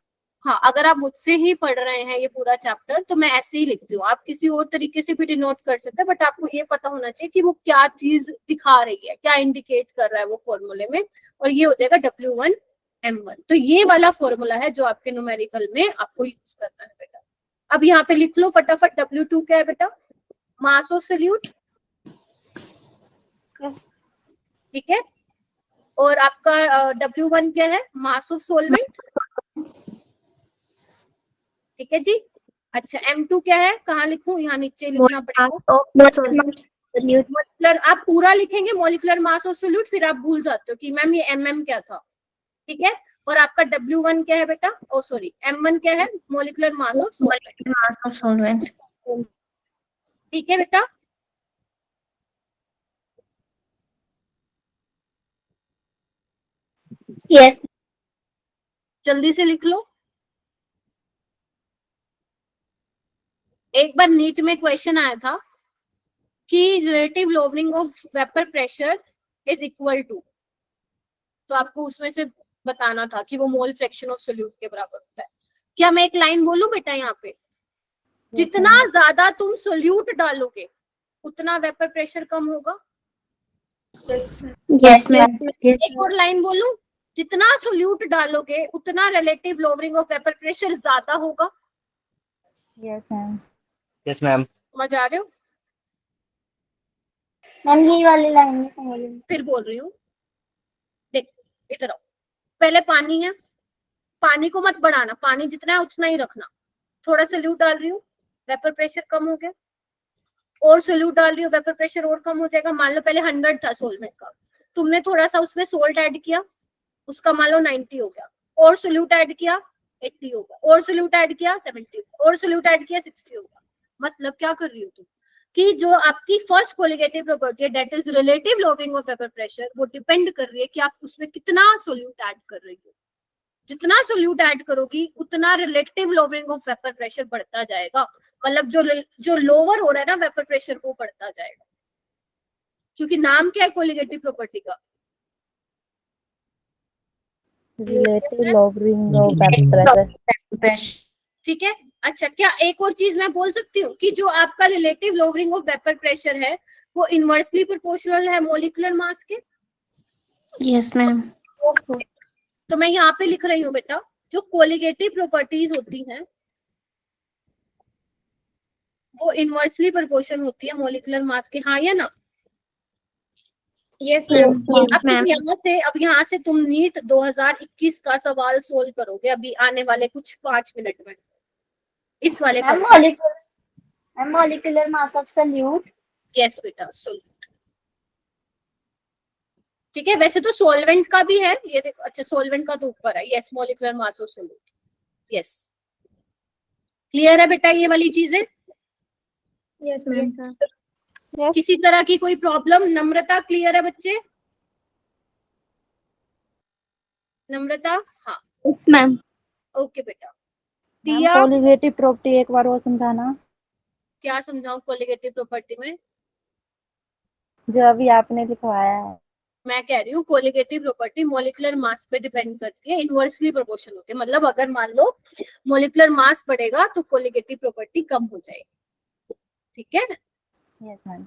हाँ अगर आप मुझसे ही पढ़ रहे हैं ये पूरा चैप्टर, तो मैं ऐसे ही लिखती हूँ। आप किसी और तरीके से भी डिनोट कर सकते हैं, बट आपको ये पता होना चाहिए कि वो क्या चीज दिखा रही है, क्या इंडिकेट कर रहा है वो फॉर्मूले में, और ये हो जाएगा W1 M1। तो ये वाला फॉर्मूला है जो आपके न्यूमेरिकल में आपको यूज करना है बेटा। अब यहाँ पे लिख लो फटाफट, W2 क्या है बेटा, मास ऑफ सोल्यूट, Yes. ठीक है, और आपका W1 क्या है, मास ऑफ सोलवेंट, ठीक है जी। अच्छा M2 क्या है, कहाँ लिखूं, यहाँ नीचे लिखना पड़ेगा। मोलिकुलर, आप पूरा लिखेंगे मोलिकुलर मास ऑफ सोल्यूट, फिर आप भूल जाते हो कि मैम ये MM क्या था, ठीक है। और आपका W1 क्या है बेटा, ओ सॉरी M1 क्या है, मोलिकुलर मास ऑफ सोलवेंट, ठीक है बेटा। Yes. जल्दी से लिख लो। एक बार नीट में क्वेश्चन आया था कि relative lowering of vapour pressure is equal to, तो आपको उसमें से बताना था कि वो मोल फ्रैक्शन ऑफ सोल्यूट के बराबर होता है। क्या मैं एक लाइन बोलूं बेटा यहाँ पे, जितना ज्यादा तुम सोल्यूट डालोगे उतना वेपर प्रेशर कम होगा। Yes, ma'am. एक और लाइन बोलूं, जितना सोल्यूट डालोगे उतना relative lowering of vapour pressure ज्यादा होगा। Yes, ma'am. Yes, ma'am. समझ आ रहे हो, मैम ये वाली लाइन में समझ लो। फिर बोल रही हूँ, देख इधर आओ, पहले पानी है, पानी को मत बढ़ाना, पानी जितना है उतना ही रखना, थोड़ा सोल्यूट डाल रही हूँ वेपर प्रेशर कम हो गया, और सोल्यूट डाल रही हूँ वेपर प्रेशर और कम हो जाएगा। मान लो पहले 100 था सोलवेंट का, तुमने थोड़ा सा उसमें सोल्ट ऐड किया, उसका मान लो 90 हो गया, और सोल्यूट ऐड किया 80 होगा, और सोल्यूट ऐड किया 70 होगा, और सोल्यूट ऐड किया 60 होगा। मतलब क्या कर रही हो तुम, कि जो आपकी फर्स्ट कोलिगेटिव प्रॉपर्टी है that is relative lowering of vapour pressure, वो डिपेंड कर रही है कि आप उसमें कितना सोल्यूट ऐड कर रही हो। जितना सोल्यूट ऐड करोगी उतना relative lowering of vapour pressure बढ़ता जाएगा, मतलब जो लोअर हो रहा है ना वेपर प्रेशर वो बढ़ता जाएगा, क्योंकि नाम क्या है कोलिगेटिव प्रॉपर्टी का, Relative lowering of vapor pressure. ठीक है। अच्छा क्या एक और चीज मैं बोल सकती हूँ कि जो आपका relative lowering of vapour pressure है वो इनवर्सली प्रोपोर्शनल है मोलिकुलर मास के। Yes, ma'am. तो मैं यहाँ पे लिख रही हूँ बेटा, जो कोलिगेटिव प्रॉपर्टीज होती हैं वो इनवर्सली प्रोपोर्शन होती है मोलिकुलर मास के, हाँ या ना। Yes, ma'am. अब यहाँ से तुम नीट 2021 का सवाल सोल्व करोगे अभी आने वाले कुछ 5 मिनट में, इस वाले का। Molecular mass of solute. Yes बेटा सोल्यूट, ठीक है। वैसे तो सोलवेंट का भी है, ये देखो, अच्छा सोलवेंट का तो ऊपर है, yes molecular mass of solute, yes. Clear है बेटा ये वाली चीजें। Yes, ma'am. किसी तरह की कोई प्रॉब्लम, नम्रता क्लियर है बच्चे, नम्रता, हाँ Yes, ma'am. ओके बेटा। मैम दिया कोलिगेटिव प्रॉपर्टी एक बार और समझाना, क्या समझाऊं कोलिगेटिव प्रॉपर्टी में, जो अभी आपने लिखवाया है। मैं कह रही हूँ कोलिगेटिव प्रॉपर्टी मोलिकुलर मास पे डिपेंड करती है, इनवर्सली प्रोपोर्शनल होती है। मतलब अगर मान लो मोलिकुलर मास बढ़ेगा तो कोलिगेटिव प्रॉपर्टी कम हो जाएगी, ठीक है। Yes ma'am.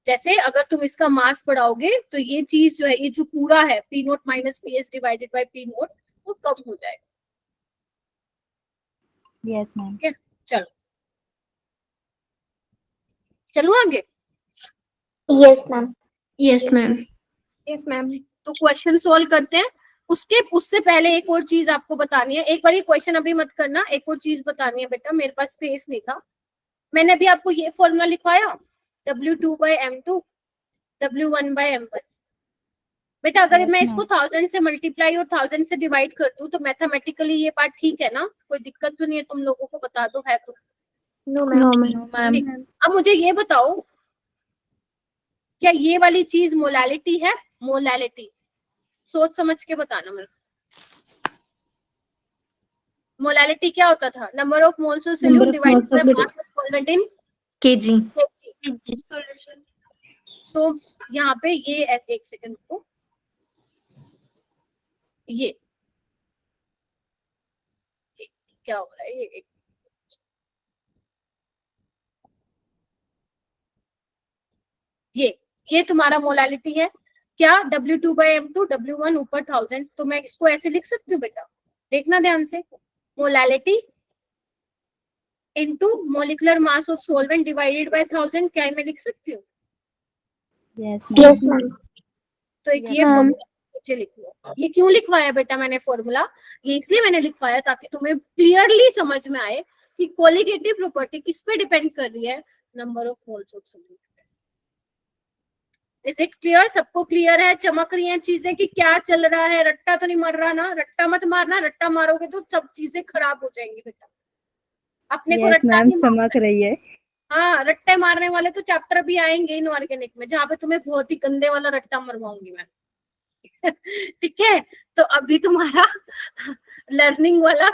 जैसे अगर तुम इसका मास बढ़ाओगे तो ये चीज जो है, ये जो पूरा है P0 minus PS divided bye P0 वो कम हो जाएगा। Yes ma'am. चलो चलो आगे। Yes ma'am. Yes, ma'am. Yes, ma'am. तो क्वेश्चन सोल्व करते हैं, उससे पहले एक और चीज आपको बतानी है। एक बार ये क्वेश्चन अभी मत करना, एक और चीज बतानी है बेटा, मेरे पास स्पेस नहीं था। मैंने अभी आपको ये फॉर्मूला लिखवाया W2 by M2 W1 by M1। बेटा अगर Yes, मैं ma'am. इसको 1000 से मल्टीप्लाई और 1000 से डिवाइड कर दूं तो मैथमेटिकली ये बात ठीक है ना, कोई दिक्कत तो नहीं है, तुम लोगों को बता दो है तो। No, ma'am. No, ma'am. ठीक। अब मुझे ये बताओ क्या ये वाली चीज मोलैलिटी है? मोलैलिटी सोच समझ के बताना मेरे को। मोलैलिटी क्या होता था? Number of moles of solute divided by mass of solvent in KG. Solution. तो यहाँ पे ये एक सेकंड को, ये क्या हो रहा है? ये तुम्हारा मोलैलिटी है क्या? W2/M2 W1 ऊपर 1000। तो मैं इसको ऐसे लिख सकती हूँ बेटा, देखना ध्यान से, molality into molecular mass of solvent divided bye 1000। क्या मैं लिख सकती हूँ? Yes ma'am. तो एक ये फॉर्मूला नीचे लिख लो। ये क्यों लिखवाया बेटा मैंने फॉर्मूला? ये इसलिए मैंने लिखवाया ताकि तुम्हें क्लियरली समझ में आए कि कोलिगेटिव प्रॉपर्टी किस पे डिपेंड कर रही है? Number of moles of solute. Is it clear? सबको क्लियर है? चमक रही हैं चीजें कि क्या चल रहा है? रट्टा तो नहीं मर रहा ना? रट्टा मत मारना, रट्टा मारोगे तो सब चीजें खराब हो जाएंगी बेटा। अपने को रट्टा नहीं चमक रही है। हाँ, रट्टे मारने वाले तो चैप्टर भी आएंगे इनऑर्गेनिक में, जहाँ पे तुम्हें बहुत ही गंदे वाला रट्टा मरवाऊंगी मैं। ठीक है, तो अभी तुम्हारा लर्निंग वाला,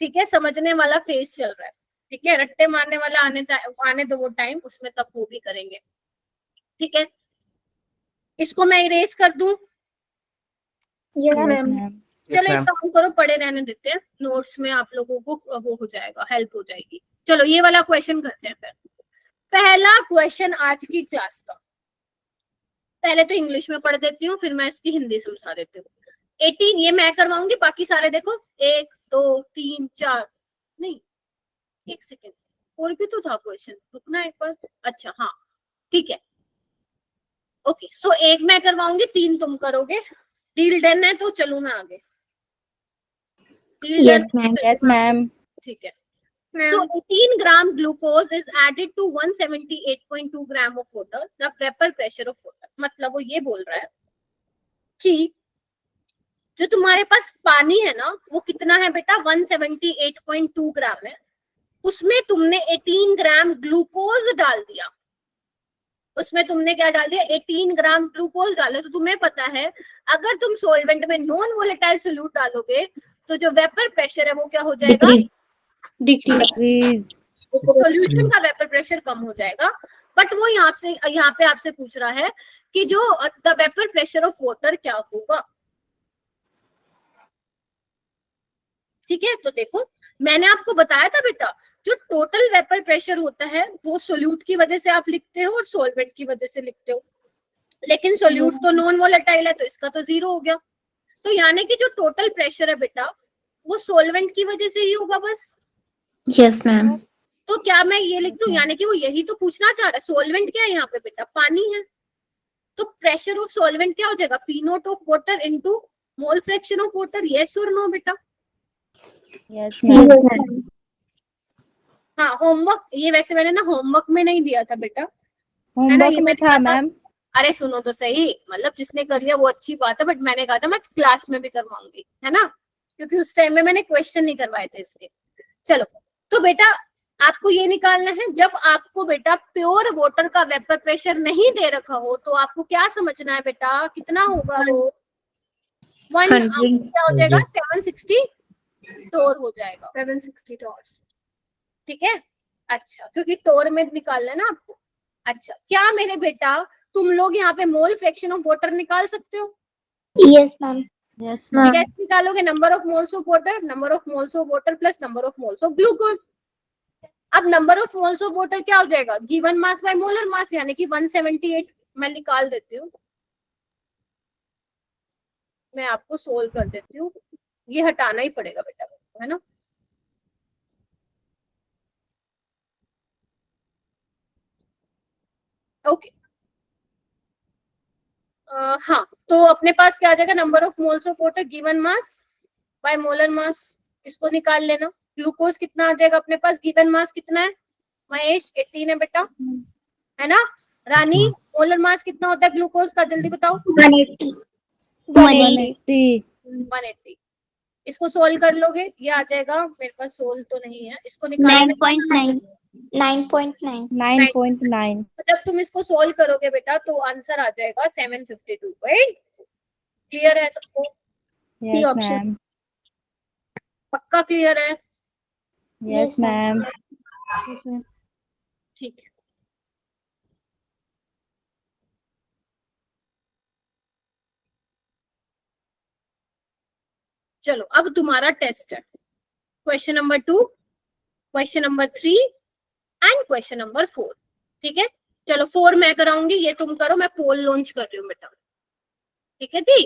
ठीक है, समझने वाला फेज चल रहा है। ठीक है, रट्टे मारने वाला आने दो वो टाइम, उसमें तब वो भी करेंगे। ठीक है, इसको मैं इरेज कर दूं? Yes ma'am. चलो एक काम करो, पढ़े रहने देते हैं, नोट्स में आप लोगों को वो हो जाएगा, हेल्प हो जाएगी। चलो ये वाला क्वेश्चन करते हैं फिर। पहला क्वेश्चन आज की क्लास का, पहले तो इंग्लिश में पढ़ देती हूँ, फिर मैं इसकी हिंदी समझा देती हूँ। 18 ये मैं करवाऊंगी, बाकी सारे देखो 1 2 3 4, नहीं 1 सेकेंड, और भी तो था क्वेश्चन, रुकना एक बार। अच्छा हाँ ठीक है, ओके। सो 1 मैं करवाऊंगी, 3 तुम करोगे। डील डन है तो चलूं मैं आगे? Yes ma'am. Yes ma'am. ठीक है। So 18 gram glucose is added to 178.2 gram of water. The vapor pressure of water. मतलब वो ये बोल रहा है कि जो तुम्हारे पास पानी है ना, वो कितना है बेटा? 178.2 ग्राम है। उसमें तुमने 18 ग्राम ग्लूकोज डाल दिया। उसमें तुमने क्या डाल दिया? 18 ग्राम ग्लूकोज डालो। तो तुम्हें पता है अगर तुम सॉल्वेंट में नॉन वोलेटाइल सोल्यूट डालोगे तो जो वेपर प्रेशर है वो क्या हो जाएगा? डिक्रीज। सॉल्यूशन का वेपर प्रेशर कम हो जाएगा। बट वो यहाँ पे आपसे पूछ रहा है कि जो the vapour pressure of water क्या होगा। ठीक है, तो देखो मैंने आपको बताया था बेटा, जो टोटल वेपर प्रेशर होता है वो सोल्यूट की वजह से आप लिखते हो और सॉल्वेंट की वजह से लिखते हो, लेकिन सोल्यूट तो नॉन वोलेटाइल है तो इसका तो 0 हो गया। तो यानी कि जो टोटल प्रेशर है बेटा वो सॉल्वेंट की वजह से ही होगा बस। Yes ma'am. तो क्या मैं ये लिख दूं? यानी कि वो यही तो पूछना चाह रहा है। सॉल्वेंट क्या है यहाँ पे बेटा? पानी है। तो प्रेशर ऑफ सॉल्वेंट क्या हो जाएगा? P not of water into mole fraction of water. Yes और नो बेटा? Yes ma'am. हाँ, होमवर्क ये वैसे मैंने ना होमवर्क में नहीं दिया था बेटा, होमवर्क में था मैम। अरे सुनो तो सही, मतलब जिसने कर लिया वो अच्छी बात है, बट मैंने कहा था मैं क्लास में भी करवाऊंगी, है ना, क्योंकि उस टाइम में मैंने क्वेश्चन नहीं करवाए थे इसके। चलो तो बेटा आपको ये निकालना है, जब आपको बेटा प्योर वाटर का वेपर प्रेशर नहीं दे रखा हो तो आपको क्या समझना है बेटा? कितना होगा वो? 1 क्या हो जाएगा? 760 टोर हो जाएगा, 760 टोर्स। ठीक है, अच्छा, क्योंकि टोर में निकालना है ना आपको। अच्छा, क्या मेरे बेटा तुम लोग यहाँ पे मोल फ्रैक्शन ऑफ वाटर निकाल सकते हो? Yes ma'am. Yes ma'am. कैसे निकालोगे? Number of moles of water, number of moles of water plus number of moles of glucose. अब number of moles of water क्या हो जाएगा? Given mass by molar mass, यानी कि 178। मैं निकाल देती हूँ, मैं आपको सोल्व कर देती हूँ। ये हटाना ही पड़ेगा बेटा, है ना। ओके हाँ, तो अपने पास क्या आ जाएगा? Number of moles of water given mass by molar मास, इसको निकाल लेना। ग्लूकोज कितना आ जाएगा अपने पास? गिवन मास कितना है महेश? 18 है बेटा, है ना। रानी मोलर मास कितना होता है ग्लूकोज का? जल्दी बताओ। 180। 180। इसको सोल्व कर लोगे, ये आ जाएगा। मेरे पास सोल्व तो नहीं है, इसको निकालना। 9.9। 9.9। 9.9। तो जब तुम इसको सोल्व करोगे बेटा तो आंसर आ जाएगा 752, राइट? क्लियर है सबको? Yes option। मैम। पक्का क्लियर है? Yes ma'am. ठीक है। चलो अब तुम्हारा टेस्ट है, question number 2, question number 3 and question number 4। ठीक है, चलो 4 मैं कराऊंगी, ये तुम करो, मैं पोल लॉन्च कर रही हूँ बेटा। ठीक है जी?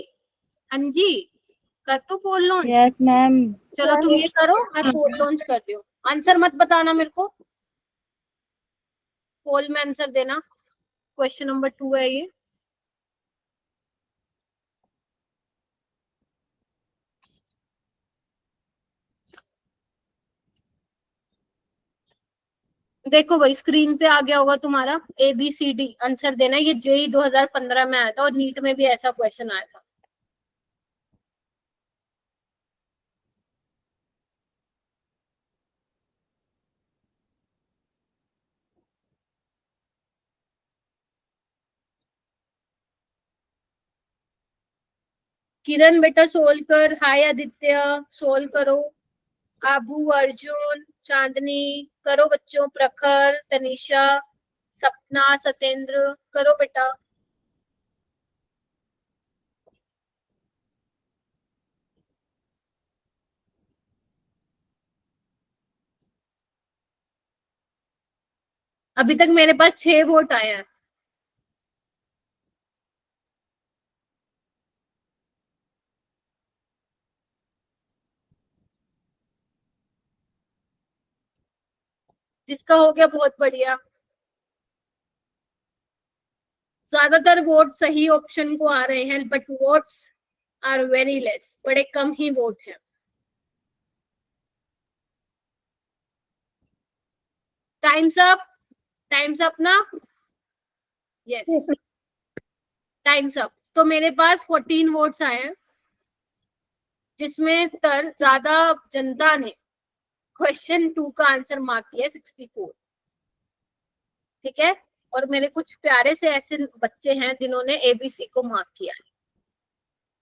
हाँ जी, कर दो पोल लॉन्च। Yes ma'am. चलो तुम ये करो, मैं पोल लॉन्च कर रही हूँ। आंसर मत बताना मेरे को, पोल में आंसर देना। क्वेश्चन नंबर 2 है ये। देखो भाई स्क्रीन पे आ गया होगा तुम्हारा, ABCD आंसर देना। ये जेई 2015 में आया था और नीट में भी ऐसा क्वेश्चन आया था। किरण बेटा सोल्व कर। हाय आदित्य, सोल्व करो। आबू, अर्जुन, चांदनी करो बच्चों। प्रखर, तनिषा, सपना, सतेंद्र करो बेटा। अभी तक मेरे पास 6 वोट आए हैं। जिसका हो गया बहुत बढ़िया। ज्यादातर वोट सही ऑप्शन को आ रहे हैं, but votes are very less, बड़े कम ही वोट हैं। टाइम्स अप, टाइम्स अप ना? Yes, times up. तो मेरे पास 14 वोट्स आए हैं, जिसमें ज्यादा जनता ने क्वेश्चन 2 का आंसर मार्क किया 64। ठीक है, और मेरे कुछ प्यारे से ऐसे बच्चे हैं जिन्होंने ABC को मार्क किया है,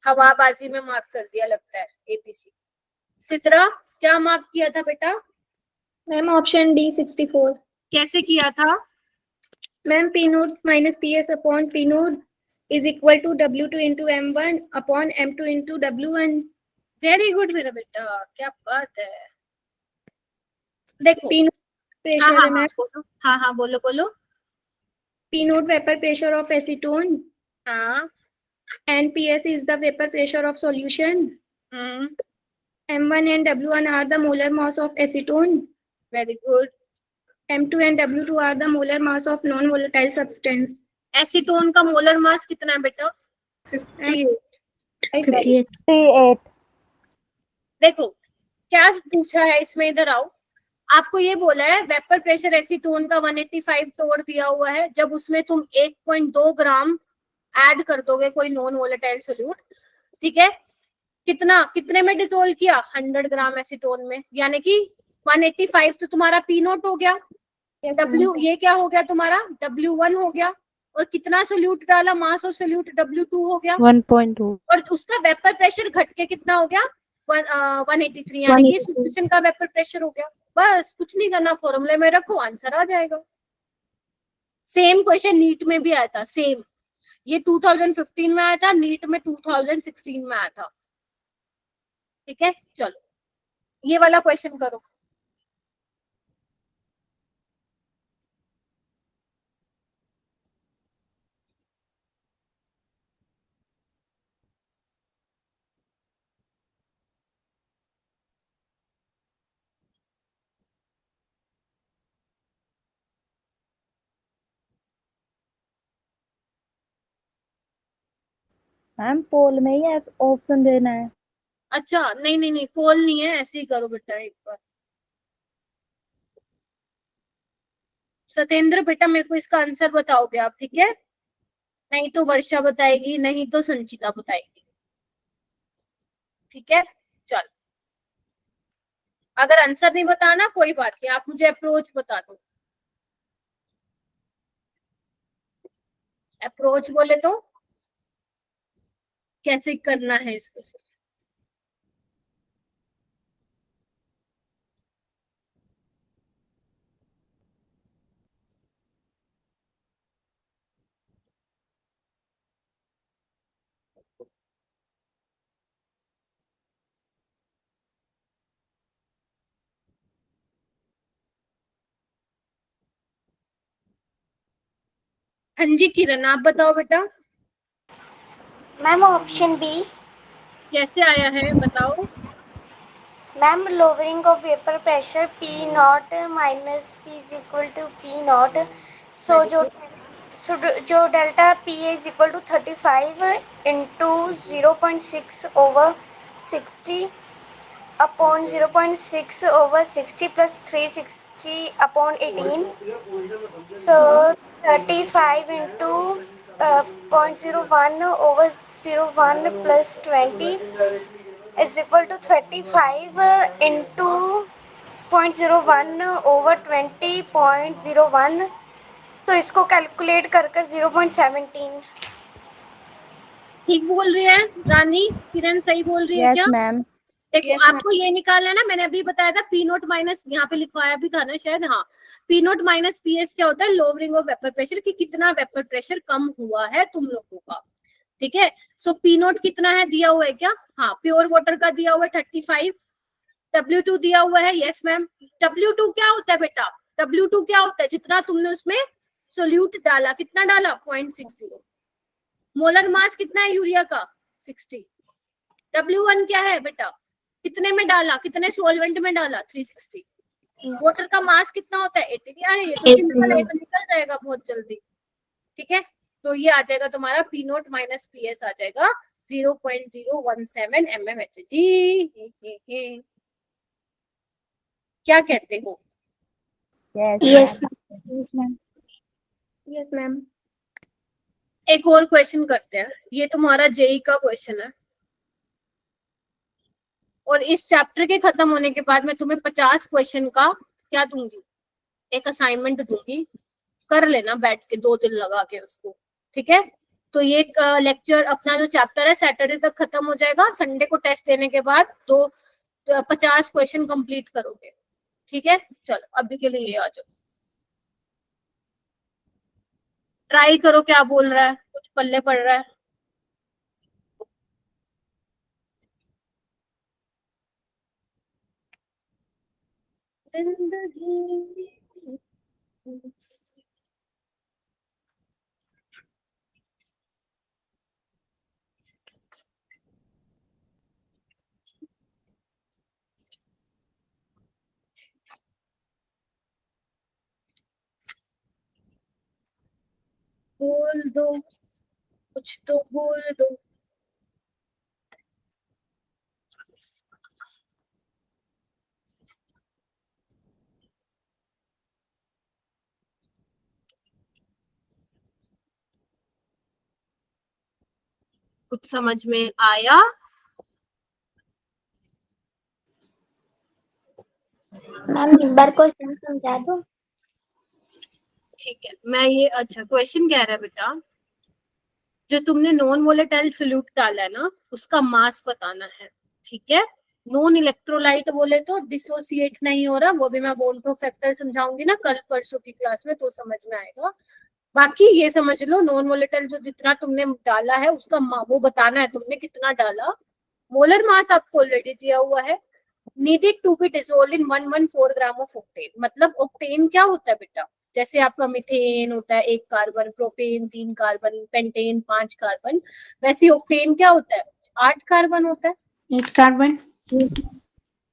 हवाबाजी में मार्क कर दिया लगता है ABC। सिद्रा क्या मार्क किया था बेटा? Ma'am option D 64। कैसे किया था? Ma'am P nought minus PS upon P nought is equal to W2 into M1 upon M2 into W1। Very good मेरा बेटा, क्या बात है। देखो P नोट हाँ प्रेशर हाँ है हाँ मैम। बोलो, हाँ हाँ बोलो बोलो। P note vapour pressure of acetone हाँ। and PS is the vapor pressure of solution. Hmm, M1 and W1 are the molar mass of acetone. Very good. M2 and W2 are the molar mass of non-volatile substance. Acetone का molar mass कितना है बेटा? 58. 58. 38। देखो क्या पूछा है इसमें, इधर आओ। आपको ये बोला है वेपर प्रेशर एसीटोन का 185 तोड़ दिया हुआ है, जब उसमें तुम 1.2 ग्राम ऐड कर दोगे कोई नॉन वोलेटाइल सोल्यूट। ठीक है, कितने में डिसोल्व किया? 100 ग्राम एसीटोन में, यानी कि 185 तो तुम्हारा पी नोट हो गया। Yes, W ma'am. ये क्या हो गया तुम्हारा? W1 हो गया। और कितना सोल्यूट डाला? मास ऑफ सोल्यूट W2 हो गया। 1.2. और उसका वेपर प्रेशर घट के कितना हो गया? 183, यानी कि सॉल्यूशन का वेपर प्रेशर हो गया। बस कुछ नहीं करना, फॉर्मूले में रखो, आंसर आ जाएगा। सेम क्वेश्चन नीट में भी आया था, सेम। ये 2015 में आया था, नीट में 2016 में आया था। ठीक है, चलो ये वाला क्वेश्चन करो। मैम पोल में ही ऑप्शन देना है। अच्छा नहीं नहीं नहीं, पोल नहीं है, ऐसे ही करो बेटा एक बार। सतेंद्र बेटा मेरे को इसका आंसर बताओगे आप, ठीक है? नहीं तो वर्षा बताएगी, नहीं तो संचिता बताएगी। ठीक है, चल। अगर आंसर नहीं बताना कोई बात नहीं, आप मुझे अप्रोच बता दो। अप्रोच बोले तो कैसे करना है इसको? हाँ जी किरण, आप बताओ बेटा मैम ऑप्शन बी। कैसे आया है, बताओ। Ma'am lowering of vapor pressure P naught minus P is equal to P naught. So जो delta P is equal to 35 into 0.6 over 60 upon 0.6 over 60 plus 360 upon 18. So 35 into 0.01 over 01 plus 20 is equal to 35 into 0.01 over 20.01. So इसको calculate कर 0.17. ठीक बोल रही है रानी? किरण सही बोल रही है यस क्या? मैम। देखो Yes, आपको ये निकालना है ना, मैंने अभी बताया था पी नोट माइनस, यहाँ पे लिखवाया भी था ना शायद, हाँ। P nought minus P S क्या होता है? लोअरिंग ऑफ वेपर प्रेशर, कि कितना वेपर प्रेशर कम हुआ है तुम लोगों का, ठीक है। सो पी नोट कितना है दिया हुआ है क्या? हाँ, प्योर वाटर का दिया हुआ है 35, W2 दिया हुआ है, यस मैम। W2 क्या होता है बेटा? W2 क्या होता है? जितना तुमने उसमें सोल्यूट डाला, कितना डाला? 0.60। मोलर मास कितना है यूरिया का? 60। W1 क्या है बेटा? कितने में डाला, कितने सॉल्वेंट में डाला? 360। वाटर का मास कितना होता है? 80। अरे ये तो सिंपल है, तो निकल जाएगा बहुत जल्दी, ठीक है। तो ये आ जाएगा तुम्हारा P nought minus P S आ जाएगा 0.017 mmHg। क्या कहते हो? Yes. yes, ma'am. एक और क्वेश्चन करते हैं, ये तुम्हारा जेई का क्वेश्चन है, और इस चैप्टर के खत्म होने के बाद मैं तुम्हें 50 क्वेश्चन का क्या दूंगी, एक असाइनमेंट दूंगी, कर लेना बैठ के 2 दिन लगा के उसको, ठीक है। तो ये लेक्चर अपना जो चैप्टर है सैटरडे तक खत्म हो जाएगा, संडे को टेस्ट देने के बाद तो 50 क्वेश्चन कंप्लीट करोगे, ठीक है। चलो अभी के लिए ये आ जाओ, ट्राई करो क्या बोल रहा है, कुछ पल्ले पड़ रहा है। बोल दो, कुछ तो बोल दो। कुछ समझ में आया? मैम एक बार क्वेश्चन समझा दो। ठीक है, मैं ये, अच्छा क्वेश्चन कह रहा है बेटा, जो तुमने नॉन वोलेटाइल सोल्यूट डाला है ना, उसका मास बताना है, ठीक है। नॉन इलेक्ट्रोलाइट बोले तो डिसोसिएट नहीं हो रहा, वो भी मैं वोल्टो फैक्टर समझाऊंगी ना कल परसों की क्लास में, तो समझ में आएगा। बाकी ये समझ लो नॉन वोलेटाइल जो जितना तुमने डाला है उसका वो बताना है तुमने कितना डाला। मोलर मास आपको ऑलरेडी दिया हुआ है। Needed to be dissolved in 114 gram of octane. मतलब ऑक्टेन क्या होता है बेटा? जैसे आपका मीथेन होता है 1 carbon, propane 3 carbon, pentane 5 carbon, वैसे ऑक्टेन क्या होता है? 8 कार्बन होता है। 8 carbon.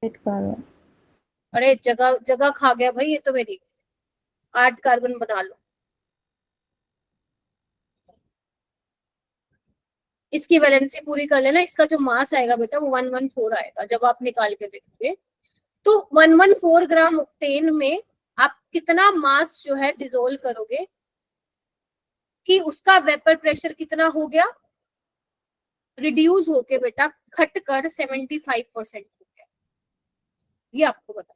8 carbon. अरे जगह जगह खा गया भाई ये तो मेरी। 8 कार्बन बना लो। इसकी वैलेंसी पूरी कर लेना, इसका जो मास आएगा बेटा वो 114 आएगा जब आप निकाल के देखोगे। तो 114 ग्राम ऑक्टेन में आप कितना मास जो है डिसोल्व करोगे कि उसका वेपर प्रेशर कितना हो गया? रिड्यूस होके बेटा घटकर 75% हो गया, ये आपको बता।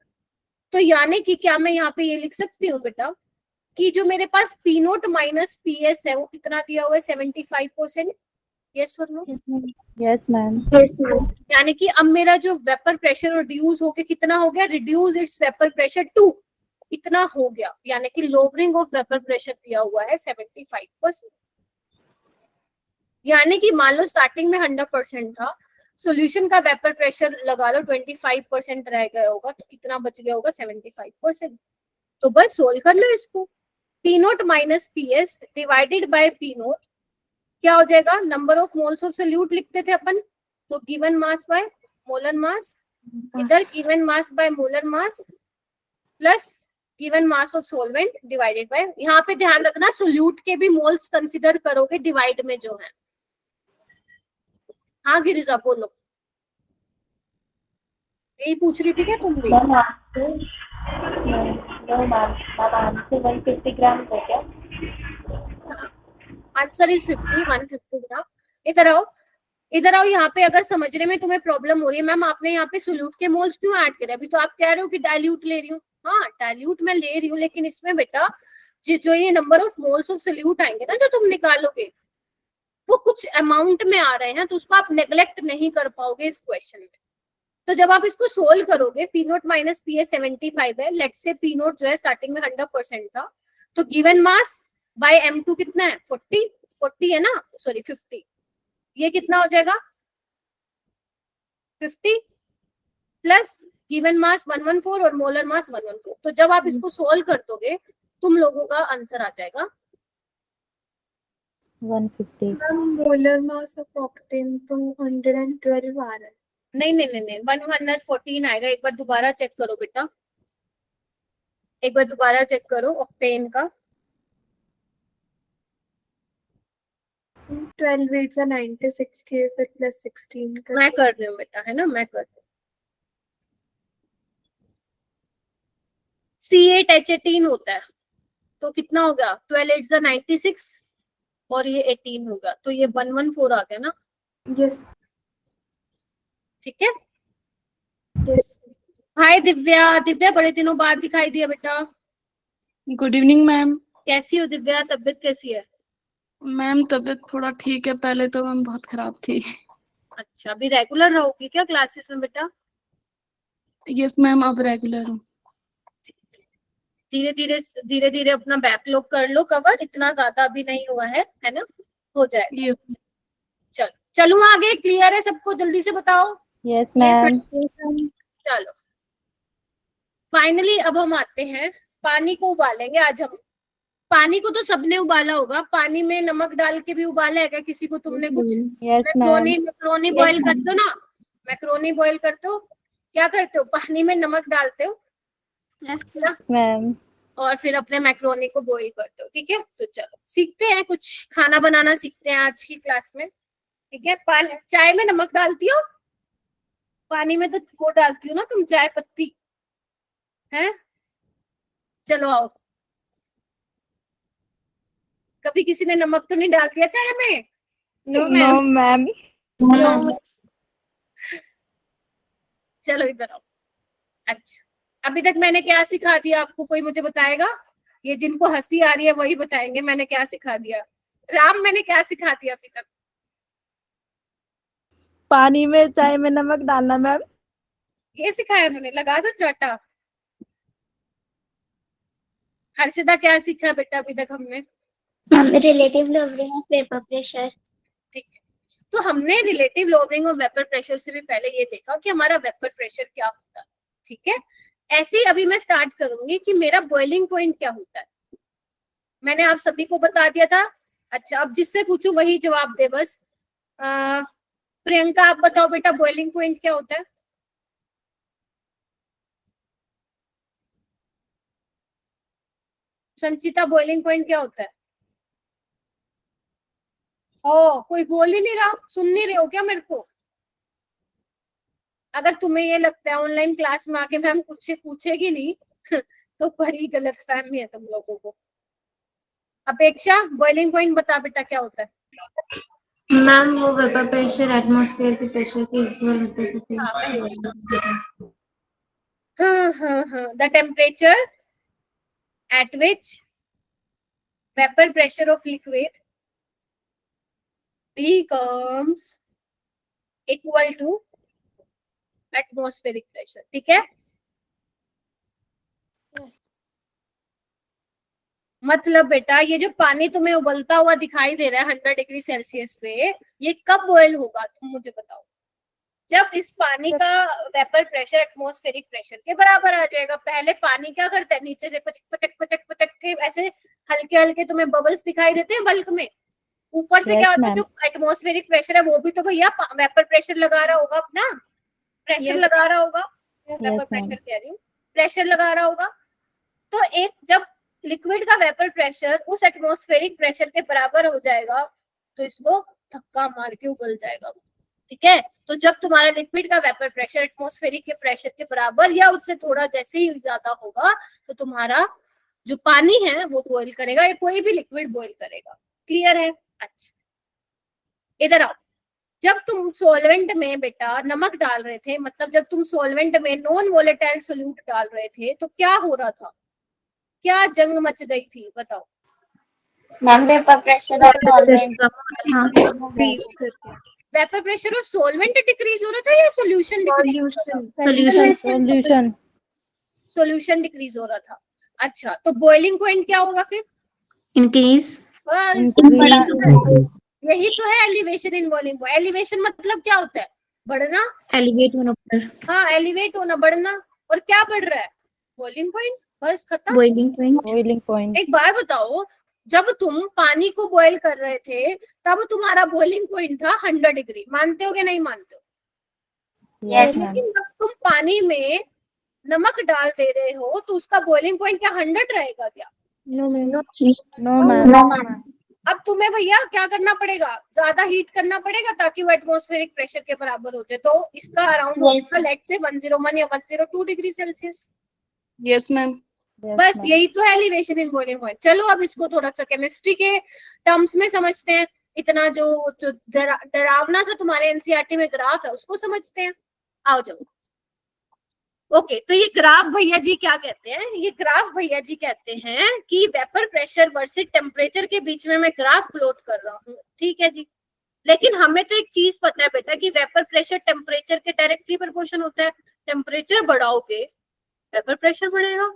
तो यानी कि क्या मैं यहाँ पे ये लिख सकती हूँ बेटा कि जो मेरे पास P nought minus P S है वो कितना दिया हुआ है 75%. यस और नो? Yes ma'am. यानी कि अब मेरा जो वेपर प्रेशर रिड्यूस होके कितना हो गया, reduce its vapour pressure to इतना हो गया, यानी कि लोअरिंग ऑफ वेपर प्रेशर दिया हुआ है 75%. यानी कि मान लो स्टार्टिंग में 100% था, सॉल्यूशन का वेपर प्रेशर लगा लो 25% रह गया होगा, तो कितना बच गया होगा 75%. तो बस सोल्व कर लो इसको. P nought minus P S divided by P nought क्या हो जाएगा, number of moles of solute लिखते थे अपन, तो given mass by molar mass, इधर given mass by molar mass plus given mass of solvent divided by, यहाँ पे ध्यान रखना सोल्यूट के भी मोल्स कंसिडर करोगे डिवाइड में जो है. हाँ गिरिजा बोलो, यही पूछ रही थी क्या तुम भी? आंसर इज 150 ग्राम. इधर आओ, इधर आओ. यहाँ पे अगर समझने में तुम्हें प्रॉब्लम हो रही है, मैम आपने यहाँ पे सोल्यूट के मोल्स क्यों ऐड करे, अभी तो आप कह रहे हो कि डाइल्यूट ले रही हूँ. हाँ डाइल्यूट मैं ले रही हूँ, लेकिन इसमें बेटा जो ये number of moles of solute आएंगे ना जो तुम निकालोगे वो कुछ अमाउंट में आ रहे हैं, तो उसको आप नेग्लेक्ट नहीं कर पाओगे इस क्वेश्चन में. तो जब आप इसको सोल्व करोगे, P nought minus P S 75 है, लेट्स से पी नोट जो है स्टार्टिंग में 100% था, तो गिवन मास बाय M2 कितना है 40 है ना, सॉरी 50, ये कितना हो जाएगा 50 प्लस गिवन मास 114 और मोलर मास 114. तो जब आप इसको सोल्व कर दोगे तुम लोगों का आंसर आ जाएगा 150. मोलर मास ऑफ ऑक्टेन तो 112 आ रहा है. नहीं 114 आएगा. एक बार दोबारा चेक करो बेटा, एक बार दोबारा चेक करो ऑक्टेन का. 12 वेट्स 96 के फिर प्लस 16 का. मैं कर रही हूँ बेटा, है ना, मैं कर रही हूँ. C8H18 होता है, तो कितना हो गया 12 8 96 और ये 18 होगा, तो ये 114 आ गया ना. यस ठीक है. यस. हाय दिव्या. दिव्या बड़े दिनों बाद दिखाई दिया बेटा. Good evening ma'am. कैसी हो दिव्या, तबीयत कैसी है? मैम तबीयत थोड़ा ठीक है, पहले तो मैम बहुत खराब थी. अच्छा, अभी रेगुलर रहोगी क्या क्लासेस में बेटा? यस मैम अब रेगुलर हूँ. धीरे धीरे अपना बैकलॉग कर लो कवर, इतना ज्यादा अभी नहीं हुआ है ना, हो जाएगा. यस. चलूँ आगे, क्लियर है सबको, जल्दी से बताओ. Yes ma'am. चलो फाइनली अब हम आते हैं, पानी को उबालेंगे आज हम. पानी को तो सबने उबाला होगा, पानी में नमक डाल के भी उबाला है क्या किसी को तुमने कुछ? Yes ma'am. मैक्रोनी बॉईल करते हो ना, मैक्रोनी बॉईल करते हो, क्या करते हो, पानी में नमक डालते हो यस मैम. और फिर अपने मैक्रोनी को बॉईल करते हो. ठीक है, तो चलो सीखते हैं, कुछ खाना बनाना सीखते हैं आज की क्लास में. ठीक है. पानी, चाय में नमक डालती हो? पानी में तो वो डालती हो ना तुम, चाय पत्ती है. चलो आओ, कभी किसी ने नमक तो नहीं डाल दिया चाय में? No no ma'am. मैम. चलो इधर आओ. अच्छा, अभी तक मैंने क्या सिखा दिया आपको, कोई मुझे बताएगा? ये जिनको हंसी आ रही है वही बताएंगे मैंने क्या सिखा दिया. राम मैंने क्या सिखा दिया अभी तक? पानी में चाय में नमक डालना मैम. ये सिखाया मैंने, लगा दो चाटा. हर्षिता क्या सीखा बेटा अभी तक हमने? Relative lowering of vapour pressure. ठीक है, तो हमने रिलेटिव लोअरिंग और वेपर प्रेशर से भी पहले ये देखा कि हमारा वेपर प्रेशर क्या होता है. ठीक है, ऐसे ही अभी मैं स्टार्ट करूंगी कि मेरा बॉइलिंग पॉइंट क्या होता है. मैंने आप सभी को बता दिया था. अच्छा, अब जिससे पूछूं वही जवाब दे बस. प्रियंका आप बताओ बेटा, बॉइलिंग पॉइंट क्या होता है? संचिता बॉइलिंग पॉइंट क्या होता है? ओ, कोई बोल ही नहीं रहा, सुन नहीं रहे हो क्या मेरे को? अगर तुम्हें ये लगता है ऑनलाइन क्लास में आके मैम कुछ पूछेगी नहीं तो बड़ी गलतफहमी है तुम लोगों को. अपेक्षा बॉइलिंग पॉइंट बता बेटा क्या होता है? मैम वो वेपर प्रेशर एटमॉस्फेयर के प्रेशर के इक्वल होते हैं. हाँ, the temperature at which vapour pressure of liquid becomes equal to atmospheric pressure. ठीक है, मतलब बेटा ये जो पानी तुम्हें उबलता हुआ दिखाई दे रहा है 100 डिग्री सेल्सियस पे, ये कब बॉयल होगा तुम मुझे बताओ? जब इस पानी का वेपर प्रेशर एटमॉस्फेरिक प्रेशर के बराबर आ जाएगा। पहले पानी क्या करता है, नीचे से पचक पचक पचक पचक के ऐसे हल्के हल्के तुम्हें बबल्स दिखाई देते हैं बल्क में। ऊपर से क्या होता है, जो एटमॉस्फेरिक प्रेशर है वो भी तो भैया वेपर प्रेशर लगा रहा होगा अपना, प्रेशर लगा रहा होगा, वेपर प्रेशर कह रही हूँ, प्रेशर लगा रहा होगा। तो एक जब लिक्विड का वेपर प्रेशर उस एटमॉस्फेरिक प्रेशर के बराबर हो जाएगा तो इसको धक्का मार के उबल जाएगा। ठीक है, तो जब तुम्हारा लिक्विड का वेपर प्रेशर एटमॉस्फेरिक के प्रेशर के बराबर या उससे थोड़ा जैसे ही ज्यादा होगा तो तुम्हारा जो पानी है वो बॉईल करेगा, या कोई भी लिक्विड बॉईल करेगा। क्लियर है? अच्छा, इधर आओ। जब तुम सॉल्वेंट में बेटा नमक डाल रहे थे, मतलब जब तुम सॉल्वेंट में नॉन वोलेटाइल सोल्यूट डाल रहे थे तो क्या हो रहा था, क्या जंग मच गई थी बताओ? Ma'am vapour pressure of solvent vapour pressure और सॉल्वेंट डिक्रीज हो रहा था या solution decrease? Solution solution decrease हो रहा था। अच्छा, तो बॉइलिंग पॉइंट क्या होगा फिर? इंक्रीज। बस यही तो है elevation in boiling point. Elevation मतलब क्या होता है? बढ़ना, एलिवेट होना ऊपर। हाँ एलिवेट होना, बढ़ना। और क्या बढ़ रहा है? Boiling point. बस खत्म। Boiling point. एक बात बताओ, जब तुम पानी को बॉईल कर रहे थे तब तुम्हारा बॉइलिंग पॉइंट था 100 डिग्री, मानते हो कि नहीं मानते हो? Yes, लेकिन जब तुम पानी में नमक डाल दे रहे हो तो उसका बॉइलिंग पॉइंट क्या 100 रहेगा क्या? No ma'am. अब तुम्हें भैया क्या करना पड़ेगा, ज्यादा हीट करना पड़ेगा ताकि वो एटमॉस्फेरिक प्रेशर के बराबर हो जाए। तो इसका अराउंड होगा लेट से 101 या 102 डिग्री सेल्सियस। Yes ma'am. बस यही तो है एलिवेशन इन बॉइलिंग पॉइंट। चलो अब इसको थोड़ा सा केमिस्ट्री के टर्म्स में समझते हैं। इतना जो डरावना सा तुम्हारे एनसीईआरटी में ग्राफ है उसको समझते हैं। आओ जाओ। ओके, तो ये ग्राफ भैया जी क्या कहते हैं? ये ग्राफ भैया जी कहते हैं कि वेपर प्रेशर वर्सेस टेम्परेचर के बीच में मैं ग्राफ प्लॉट कर रहा हूँ। ठीक है जी, लेकिन हमें तो एक चीज पता है बेटा कि वेपर प्रेशर टेम्परेचर के डायरेक्टली प्रोपोर्शनल होता है। टेम्परेचर बढ़ाओगे वेपर प्रेशर बढ़ेगा,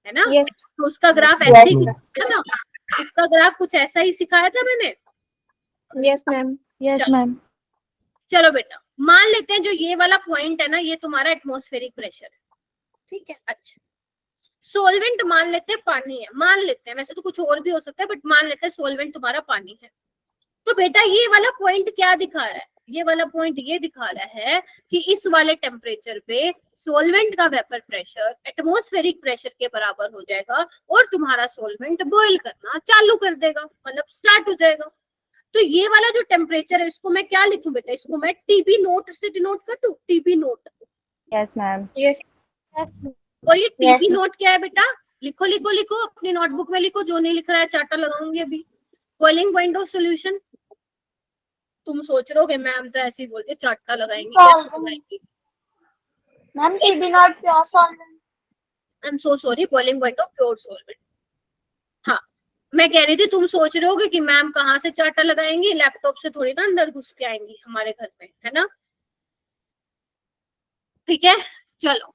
है ना? Yes. तो उसका ग्राफ ऐसे ही है ना, उसका ग्राफ कुछ ऐसा ही सिखाया था मैंने। Yes ma'am. Yes ma'am. चलो बेटा, मान लेते हैं जो ये वाला पॉइंट है ना, ये तुम्हारा एटमॉस्फेरिक प्रेशर है। ठीक है, अच्छा सोलवेंट मान लेते हैं पानी है, मान लेते हैं, वैसे तो कुछ और भी हो सकता है बट मान लेते हैं सोलवेंट तुम्हारा पानी है। तो बेटा ये वाला पॉइंट क्या दिखा रहा है? ये वाला पॉइंट ये दिखा रहा है कि इस वाले टेम्परेचर पे सोलवेंट का वेपर प्रेशर एटमॉस्फेरिक प्रेशर के बराबर हो जाएगा और तुम्हारा सोलवेंट बॉईल करना चालू कर देगा, मतलब स्टार्ट हो जाएगा। तो ये वाला जो टेम्परेचर है इसको मैं क्या लिखूं बेटा? इसको मैं टीबी नोट से डिनोट कर दूं, TB note. Yes ma'am. Yes. और ये टीबी नोट क्या है बेटा? लिखो लिखो लिखो, अपनी नोटबुक में लिखो, जो नहीं लिख रहा है चार्टा लगाऊंगी अभी। Boiling point of solution. तुम सोच रहे हो मैम तो ऐसे ही बोलते चार्टा लगाएंगे। Ma'am TB naught pure solvent. I am so sorry, boiling point of pure solvent. हाँ, मैं कह रही थी तुम सोच रहे होगे कि मैम कहाँ से चार्टा लगाएंगी, लैपटॉप से थोड़ी ना अंदर घुस के आएंगी हमारे घर में, है ना? ठीक है, चलो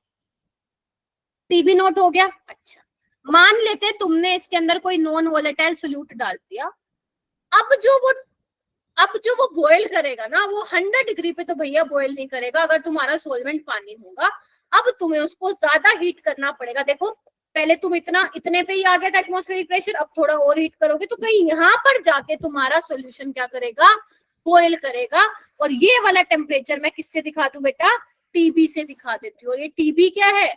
टीबी नोट हो गया। अच्छा, मान लेते हैं तुमने इसके अंदर कोई नॉन वोलेटाइल सोल्यूट डाल दिया। अब जो वो बॉईल करेगा ना, वो 100 डिग्री पे तो भैया बॉईल नहीं करेगा अगर तुम्हारा सोलवेंट पानी होगा। अब तुम्हें उसको ज्यादा हीट करना पड़ेगा। देखो पहले तुम इतने पे ही आ गया था एटमॉस्फेरिक प्रेशर, अब थोड़ा और हीट करोगे तो कहीं यहाँ पर जाके तुम्हारा सोल्यूशन क्या करेगा? बॉईल करेगा। और ये वाला टेम्परेचर मैं किससे दिखा दूं बेटा? टीबी से दिखा देती हूँ। और ये टीबी क्या है?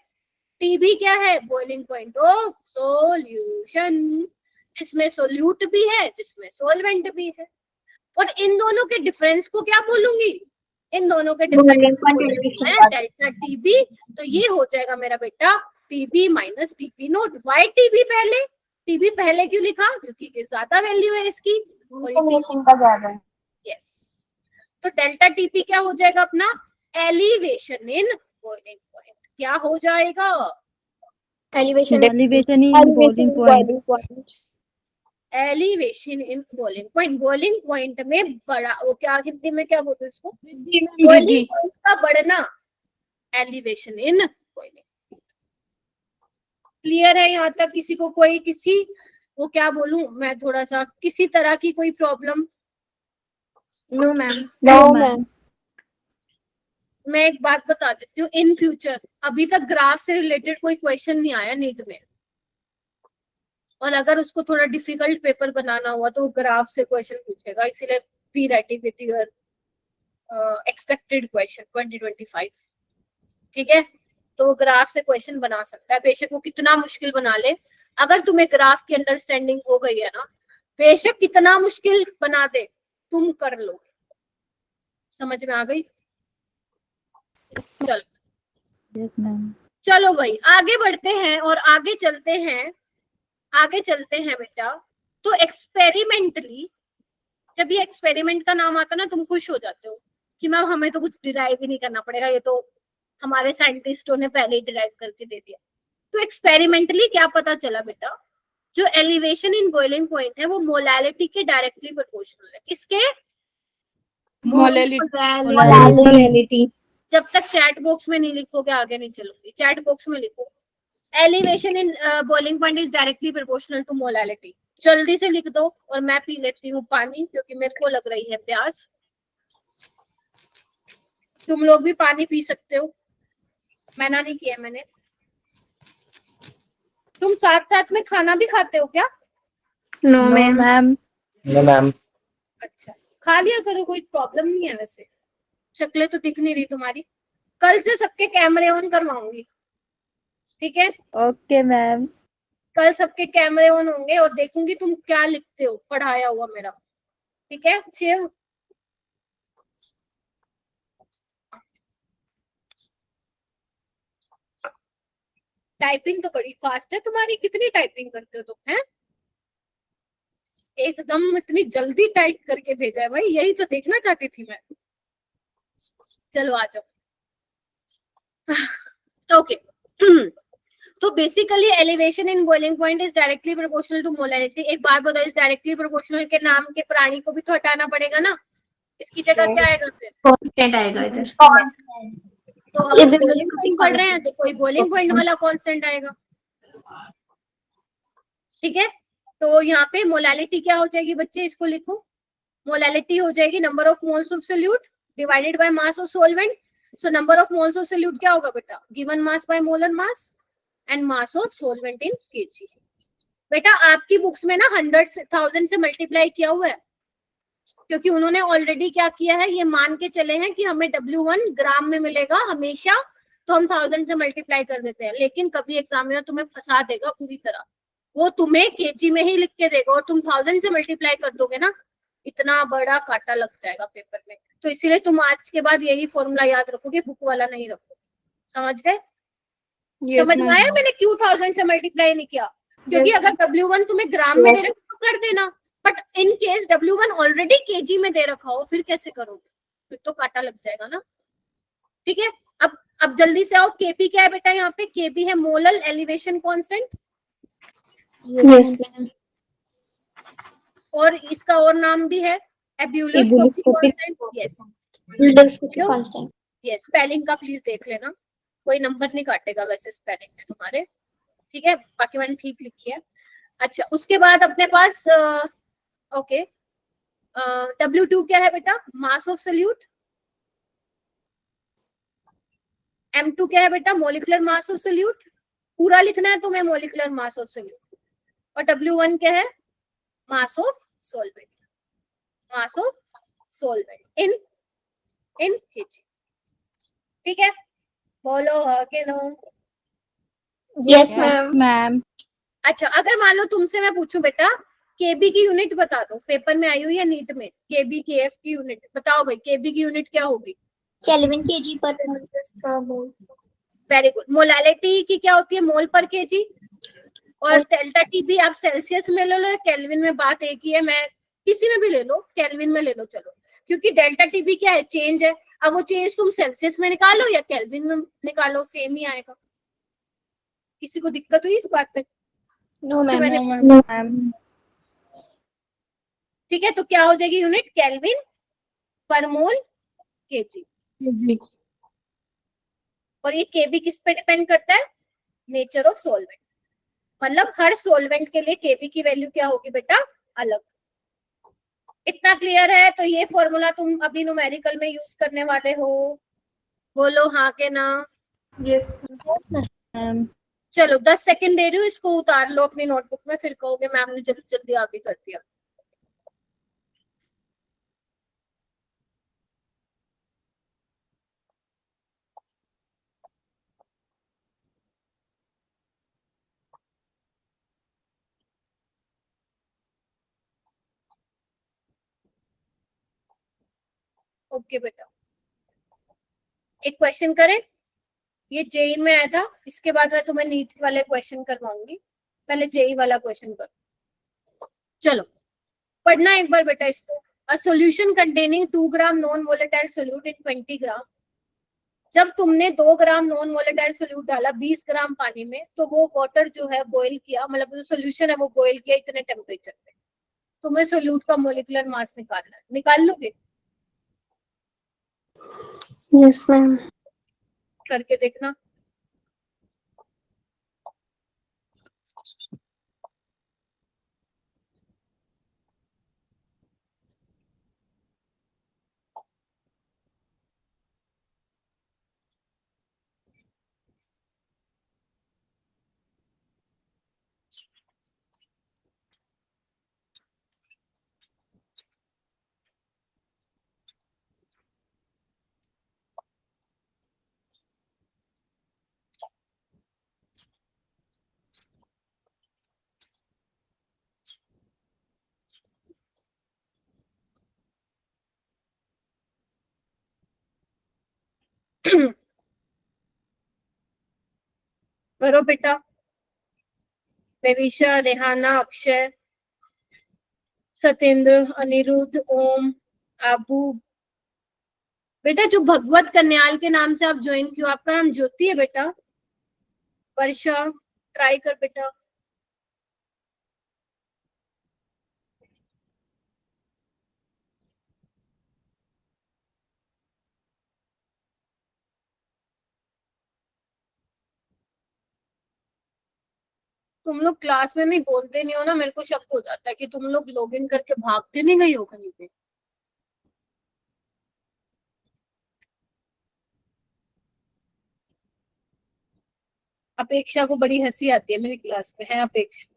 टीबी क्या है? बॉइलिंग पॉइंट ऑफ सॉल्यूशन, जिसमें सोल्यूट भी है जिसमें सोलवेंट भी है। और इन दोनों के डिफरेंस को क्या बोलूंगी? इन दोनों के डिफरेंस है डेल्टा टीबी। तो ये हो जाएगा मेरा बेटा TB minus TB nought. Why TB पहले? टीबी पहले क्यों लिखा? क्योंकि ये ज्यादा वैल्यू है इसकी और यस। तो डेल्टा टीपी क्या हो जाएगा अपना? Elevation in boiling point. क्या हो जाएगा? Elevation in boiling point. Elevation in boiling point में बड़ा, वो क्या हिंदी में क्या बोलते हैं इसको, वृद्धि मैम, बॉइलिंग वृद्धि। पॉइंट का बढ़ना, एलिवेशन इन बॉइलिंग। क्लियर है यहाँ तक? किसी को कोई किसी वो क्या बोलूं मैं, थोड़ा सा किसी तरह की कोई problem? No, ma'am. No, ma'am. मैं एक बात बता देती हूँ, इन फ्यूचर अभी तक ग्राफ से रिलेटेड कोई क्वेश्चन नहीं आया नीट में, और अगर उसको थोड़ा डिफिकल्ट पेपर बनाना हुआ तो ग्राफ से क्वेश्चन पूछेगा, इसीलिए be ready with your expected question 2025। ठीक है, तो ग्राफ से क्वेश्चन बना सकता है, बेशक वो कितना मुश्किल बना ले, अगर तुम्हें ग्राफ की अंडरस्टैंडिंग हो गई है ना, बेशक कितना मुश्किल बना दे तुम कर लो। समझ में आ गई? चलो यस मैम। चलो भाई आगे बढ़ते हैं और आगे चलते हैं बेटा। तो एक्सपेरिमेंटली, जब ये एक्सपेरिमेंट का नाम आता है ना, तुम खुश हो जाते हो कि मैम हमें तो कुछ डिराइव ही नहीं करना पड़ेगा, ये तो हमारे साइंटिस्टों ने पहले ही डिराइव करके दे दिया। तो एक्सपेरिमेंटली क्या पता चला बेटा, जो एलिवेशन इन बॉइलिंग पॉइंट है वो मोलैलिटी के डायरेक्टली प्रोपोर्शनल है। किसके? Morality. जब तक चैट बॉक्स में नहीं लिखोगे आगे नहीं चलूंगी, चैट बॉक्स में लिखो, elevation in boiling point is directly proportional to molality. जल्दी से लिख दो, और मैं पी लेती हूँ पानी क्योंकि मेरे को लग रही है प्यास। तुम लोग भी पानी पी सकते हो, मना नहीं किया मैंने। तुम साथ साथ में खाना भी खाते हो क्या? No, no ma'am. Ma'am. No, ma'am. अच्छा, खा लिया करो, कोई प्रॉब्लम नहीं है। वैसे शक्लें तो दिख नहीं रही तुम्हारी। कल से सबके कैमरे ऑन करवाऊंगी, ठीक है? Okay ma'am. कल सबके कैमरे ऑन होंगे और देखूंगी तुम क्या लिखते हो पढ़ाया हुआ मेरा, ठीक है? शिव, टाइपिंग तो बड़ी फास्ट है तुम्हारी, कितनी टाइपिंग करते हो तुम? हैं एकदम इतनी जल्दी टाइप करके भेजा है भाई, यही तो देखना चाहती थी मैं। चलो आ जाओ। ओके तो basically elevation in boiling point is directly proportional to molality. एक बार बताओ, इस डायरेक्टली प्रोपोर्शनल के नाम के प्राणी को भी तो हटाना पड़ेगा ना, इसकी जगह क्या आएगा फिर? Constant आएगा इधर। तो अब बॉइलिंग पॉइंट पढ़ रहे हैं तो कोई बॉइलिंग पॉइंट वाला कांस्टेंट आएगा, ठीक है? तो यहाँ पे मोलैलिटी क्या हो जाएगी बच्चे, इसको लिखो। मोलैलिटी हो जाएगी number of moles of solute divided by mass of solvent. So number of moles of solute क्या होगा बेटा? Given mass by molar mass and mass of solvent in KG. बेटा आपकी बुक्स में ना 100,000 से मल्टीप्लाई किया हुआ है, क्योंकि उन्होंने ऑलरेडी क्या किया है, ये मान के चले हैं कि हमें W1 ग्राम में मिलेगा हमेशा, तो हम 1000 से मल्टीप्लाई कर देते हैं। लेकिन कभी एग्जामिनर तुम्हें फंसा देगा पूरी तरह, वो तुम्हें केजी में ही लिख के देगा और तुम 1000 से मल्टीप्लाई कर दोगे ना, इतना बड़ा कांटा लग जाएगा पेपर में। तो इसीलिए तुम आज के बाद यही फॉर्मूला याद रखोगे, बुक वाला नहीं रखो। समझ गए? समझ में आया मैंने क्यों 1000 से मल्टीप्लाई नहीं किया? क्योंकि अगर W1 तुम्हें ग्राम में दे रखा तो कर देना, but in case W1 already KG में दे रखा हो फिर कैसे करोगे? फिर तो कांटा लग जाएगा ना, ठीक है? अब जल्दी से आओ, केपी क्या है बेटा? यहाँ पे केपी है molar elevation constant. Yes, ma'am. और इसका और नाम भी है ebullioscopic constant. Yes Ebuloscopic constant. Yes, spelling का प्लीज देख लेना, कोई नंबर नहीं काटेगा वैसे स्पेलिंग में तुम्हारे, ठीक है? बाकी मैंने ठीक लिखी है। अच्छा, उसके बाद अपने पास ओके W2 क्या है बेटा? Mass of solute. M2 क्या है बेटा? Molecular mass of solute. पूरा लिखना है तुम्हें, मॉलिक्यूलर मास ऑफ सोल्यूट। और W1 क्या है? मास of solvent, mass of solvent in KG, ठीक है? बोलो हाँ के नो? Yes, ma'am. मैम। अच्छा, अगर मान लो तुमसे मैं पूछूं बेटा केबी की यूनिट बता दो, पेपर में आई हुई है नीट में, केबी केएफ की यूनिट बताओ भाई, केबी की यूनिट क्या होगी? Kelvin kg per mole. Very good. Molality की क्या होती है? मोल पर केजी। और डेल्टा टी भी आप सेल्सियस में ले लो या केल्विन में, बात एक ही है, मैं किसी में भी ले लो, केल्विन में ले लो चलो, क्योंकि डेल्टा टी भी क्या है? चेंज है। अब वो चेंज तुम सेल्सियस में निकालो या केल्विन में निकालो, सेम ही आएगा। किसी को दिक्कत हुई इस बात पे? No, ma'am. मैंने मैम। ठीक है, तो क्या हो जाएगी यूनिट? केल्विन पर मोल केजी। जी और ये केबी किस पे डिपेंड करता है? Nature of solvent. मतलब हर सॉल्वेंट के लिए केबी की वैल्यू क्या होगी बेटा? अलग। इतना क्लियर है? तो ये फॉर्मूला तुम अभी न्यूमेरिकल में यूज करने वाले हो? बोलो हाँ के ना। यस चलो 10 सेकंड दे रही हूँ, इसको उतार लो अपनी नोटबुक में, फिर कहोगे मैम ने जल्दी जल्दी आगे कर दिया। ओके बेटा, एक क्वेश्चन करें, ये जेई में आया था, इसके बाद मैं तुम्हें नीट वाले क्वेश्चन करवाऊंगी, पहले जेई वाला क्वेश्चन करो। चलो पढ़ना एक बार बेटा इसको। A solution containing 2 gram non volatile solute इन 20 ग्राम। जब तुमने 2 ग्राम नॉन वोलेटाइल सोल्यूट डाला 20 ग्राम पानी में, तो वो वाटर जो है बॉईल किया, मतलब जो सोल्यूशन है वो बॉईल किया इतने टेम्परेचर पे। तुम्हें सोल्यूट का मोलिकुलर मास निकालना है, निकाल लोगे? Yes ma'am. करके देखना। करो बेटा। देविशा, रेहाना, अक्षय, सत्येंद्र, अनिरुद्ध, ओम, आबू। बेटा जो भगवत कन्याल के नाम से आप ज्वाइन किया, आपका नाम ज्योति है बेटा? वर्षा, ट्राई कर बेटा। तुम लोग क्लास में नहीं बोलते नहीं हो ना, मेरे को शक हो जाता है कि तुम लोग लॉगिन करके भागते नहीं गई हो कहीं पे। अपेक्षा को बड़ी हंसी आती है मेरी क्लास में, है अपेक्षा?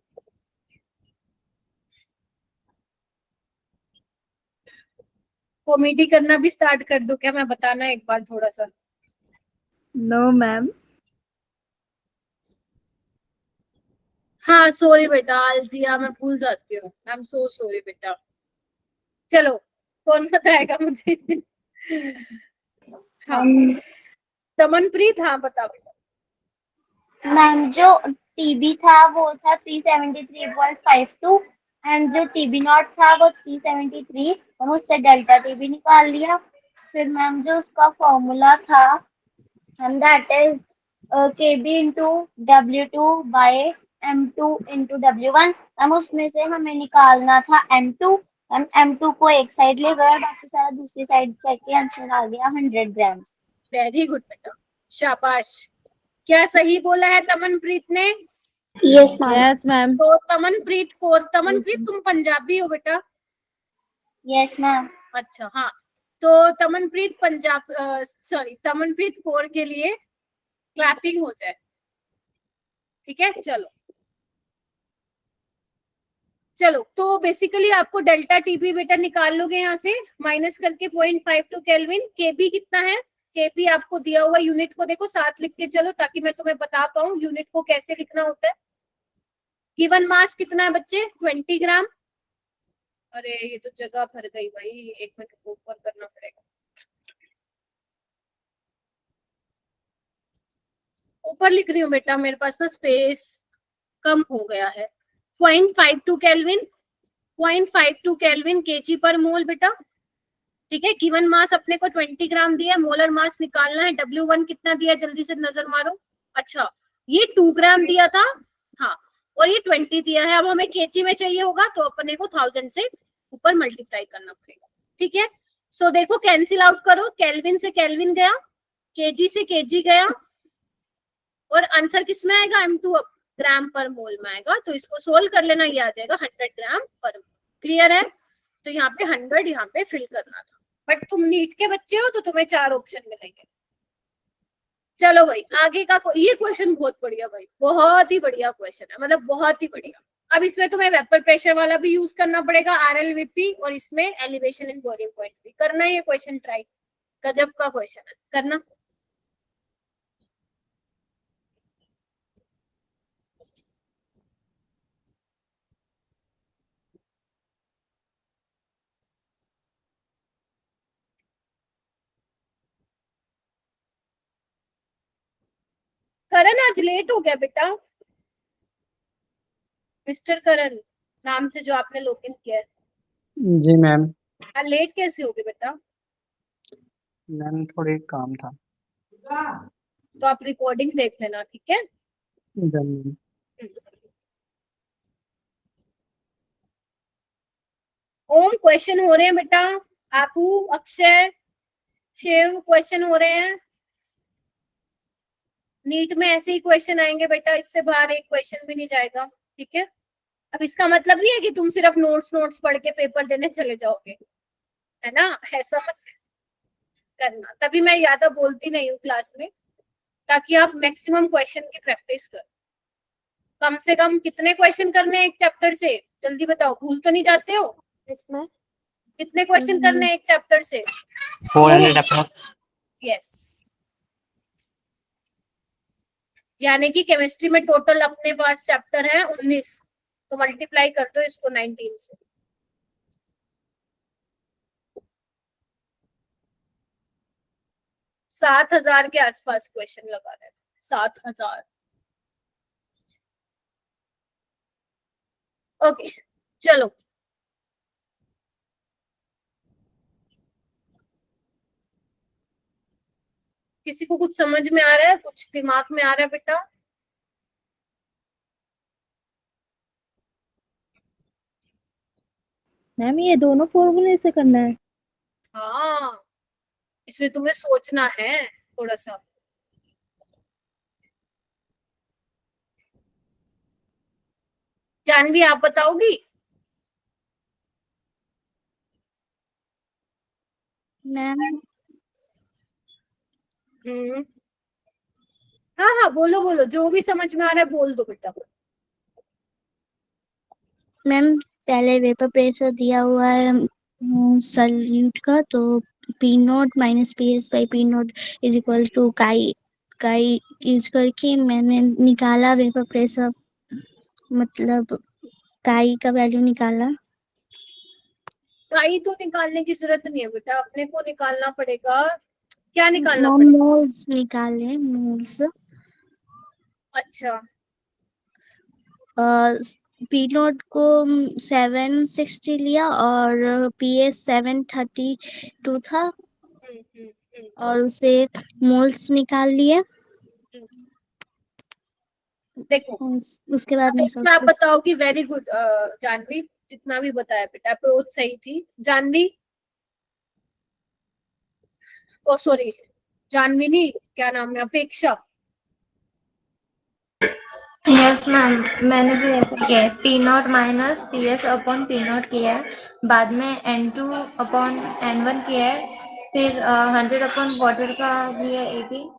कॉमेडी करना भी स्टार्ट कर दूं क्या मैं? बताना एक बार थोड़ा सा। No ma'am. हाँ सॉरी बेटा, आलजिया मैं भूल जाती हूँ, आई एम सो सॉरी बेटा। चलो कौन बताएगा मुझे? हाँ दमनप्रीत, हाँ बताओ बेटा। मैम जो टीबी था वो था 373.52 एंड जो टीबी नॉट था वो 373, हम उससे डेल्टा टीबी निकाल लिया। फिर मैम जो उसका फॉर्मूला था हम that is KB into W2 by M2 into W1। हम उसमें से हमें निकालना था M2। हम M2 को एक साइड ले गए, बाकी सारा दूसरी साइड करके आंसर आ गया 100 ग्राम। वेरी गुड बेटा, शाबाश। क्या सही बोला है तमनप्रीत ने? Yes ma'am. Yes ma'am. तो तमनप्रीत कौर, तमनप्रीत तुम पंजाबी हो बेटा? Yes ma'am. अच्छा हाँ, तो तमनप्रीत पंजाब, सॉरी तमनप्रीत कौर के लिए क्लैपिंग हो जाए, ठीक है? चलो चलो, तो बेसिकली आपको डेल्टा टीबी बेटा निकाल लोगे यहाँ से माइनस करके 0.52 केल्विन। केबी कितना है? केबी आपको दिया हुआ यूनिट को देखो साथ लिख के चलो, ताकि मैं तुम्हें बता पाऊं यूनिट को कैसे लिखना होता है। गिवन मास कितना है बच्चे? 20 ग्राम। अरे ये तो जगह भर गई भाई, 1 मिनट ऊपर करना पड़ेगा। ऊपर लिख रही हूँ बेटा, मेरे पास ना स्पेस कम हो गया है। 0.52 केल्विन, 0.52 केल्विन केजी पर मोल बेटा, ठीक है? गिवन मास अपने को 20 ग्राम दिया, मोलर मास निकालना है। W1 कितना दिया जल्दी से नजर मारो। अच्छा ये 2 ग्राम दिया था, हाँ, और ये 20 दिया है। अब हमें केजी में चाहिए होगा तो अपने को 1000 से ऊपर मल्टीप्लाई करना पड़ेगा, ठीक है। सो देखो कैंसिल आउट करो, केल्विन से केल्विन गया, केजी से केजी गया, और आंसर किस में आएगा, M2 ग्राम पर मोल में आएगा। तो इसको सोल्व कर लेना, ये आ जाएगा 100 ग्राम पर मोल। क्लियर है? तो यहाँ पे 100 यहाँ पे फिल करना था, बट तुम नीट के बच्चे हो तो तुम्हें 4 ऑप्शन मिलेंगे। चलो भाई आगे का ये क्वेश्चन बहुत बढ़िया भाई, बहुत ही बढ़िया क्वेश्चन है, मतलब बहुत ही बढ़िया। अब इसमें तुम्हें वेपर प्रेशर वाला भी यूज करना पड़ेगा, RLVP, और इसमें एलिवेशन एंड बॉइलिंग पॉइंट भी करना है। ये क्वेश्चन ट्राई, गजब का क्वेश्चन है, करना। करण आज लेट हो गया बेटा, मिस्टर करण नाम से जो आपने लॉगिन किया है। जी मैम। लेट कैसे हो गए बेटा? मैम थोड़ी काम था। तो आप रिकॉर्डिंग देख लेना, ठीक है। मैम ओम क्वेश्चन हो रहे हैं बेटा, आपू, अक्षय, शिव क्वेश्चन हो रहे हैं। नीट में ऐसे ही क्वेश्चन आएंगे बेटा, इससे बाहर एक क्वेश्चन भी नहीं जाएगा, ठीक है। अब इसका मतलब नहीं है कि तुम सिर्फ नोट्स पढ़ के पेपर देने चले जाओगे, है ना, ऐसा मत करना। तभी मैं ज्यादा बोलती नहीं हूँ क्लास में, ताकि आप मैक्सिमम क्वेश्चन की प्रैक्टिस करो। कम से कम कितने क्वेश्चन करने हैं एक चैप्टर से, जल्दी बताओ, भूल तो नहीं जाते हो? कितने क्वेश्चन करने हैं एक चैप्टर से? 400 अप्रॉक्स। यस, यानी कि केमिस्ट्री में टोटल अपने पास चैप्टर है 19, तो मल्टीप्लाई कर दो इसको 19 से। सात 7,000 के आसपास क्वेश्चन लगा रहे, 7,000। ओके चलो, किसी को कुछ समझ में आ रहा है, कुछ दिमाग में आ रहा है बेटा? मैम ये दोनों फॉर्मूले से करना है? हाँ, इसमें तुम्हें सोचना है थोड़ा सा। जानवी आप बताओगी? मैम हाँ हाँ बोलो बोलो, जो भी समझ में आ रहा है बोल दो बेटा। मैम पहले वेपर प्रेशर दिया हुआ है सॉल्यूट का, तो P nought minus P S by P nought is equal to chi use करके मैंने निकाला वेपर प्रेशर, मतलब काई का वैल्यू निकाला। काई तो निकालने की जरूरत नहीं है बेटा, अपने को निकालना पड़ेगा, क्या निकालना पड़ेगा? मोल्स निकाले, मोल्स। अच्छा, पी नॉट को 760 लिया और पी एस 732 था, और उसे मोल्स निकाल लिए। देखो उसके बाद में इसमें आप बताओगी, वेरी गुड जानवी, जितना भी बताया बेटा अप्रोच सही थी। जानवी, ओ सॉरी जानवी नहीं, क्या नाम है, अपेक्षा। यस मैम, मैंने भी ऐसे किया है, P nought minus P S upon P not किया है, बाद में N2 अपॉन N1 किया है, फिर 100 अपॉन वाटर का भी है 80,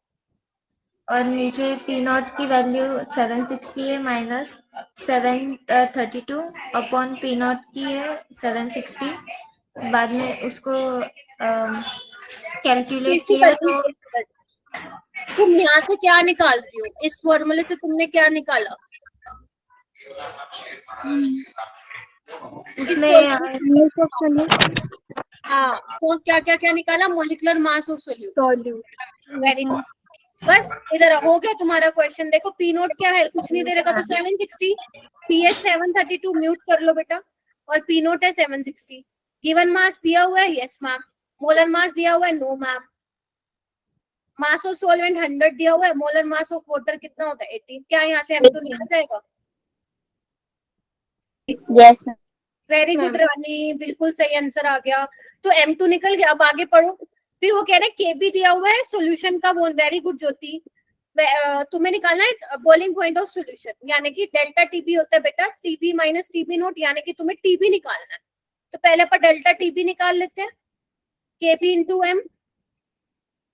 और नीचे पी नॉट की वैल्यू 760 है माइनस 732 अपॉन पी नॉट की है 760, बाद में उसको कैलकुलेट किया तो तुम यहाँ से क्या निकाल रही हो, इस फॉर्मूले से तुमने क्या निकाला? हाँ, तो क्या क्या क्या निकाला? Molecular mass of solute. Very good, बस इधर हो गया तुम्हारा क्वेश्चन। देखो पी नोट क्या है, कुछ नहीं दे रखा, तो 760, पी एस 732 म्यूट कर लो बेटा, और पी नोट है 760। गिवन मास दिया हुआ है, यस मैम। मोलर मास दिया हुआ है, no ma'am. Mass of solvent 100 दिया हुआ है, मोलर मास ऑफ वाटर कितना होता है 80। क्या यहाँ से M2 निकल जाएगा? Yes ma'am. वेरी गुड रानी, बिल्कुल सही आंसर आ गया। तो M2 निकल गया। अब आगे पढ़ो। फिर वो कह रहे के भी दिया हुआ है सॉल्यूशन का, वो वेरी गुड ज्योति। तुम्हें निकालना है बॉइलिंग पॉइंट ऑफ सॉल्यूशन, यानी कि डेल्टा टीबी होता है बेटा, टीबी माइनस टीबी नोट, यानी कि तुम्हें टीबी निकालना है। तो पहले पर डेल्टा टीबी निकाल लेते हैं, K B into M.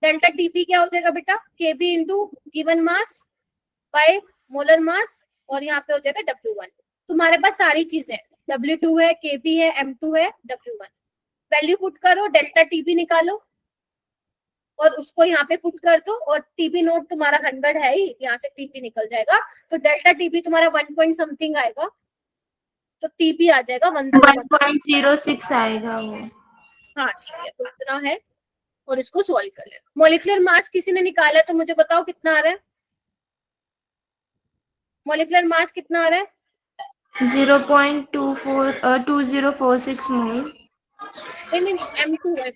Delta T B क्या हो जाएगा बेटा, K B into given mass by molar mass, और यहाँ पे हो जाएगा W1। तुम्हारे पास सारी चीजें हैं, W2 है, KB है, M2 है, W1। वैल्यू पुट करो, डेल्टा टीबी निकालो और उसको यहाँ पे पुट कर दो, और टीबी नोट तुम्हारा 100 है ही, यहाँ से टीबी निकल जाएगा। तो डेल्टा टीबी तुम्हारा 1 पॉइंट समथिंग आएगा, तो टीबी आ जाएगा 1.06 आएगा वो। हाँ ठीक है, तो इतना है, और इसको सॉल्व कर लेना। मॉलिक्यूलर मास किसी ने निकाला है तो मुझे बताओ कितना आ रहा है। मॉलिक्यूलर मास कितना आ रहा है? 2046 मोल। नहीं, M2 है,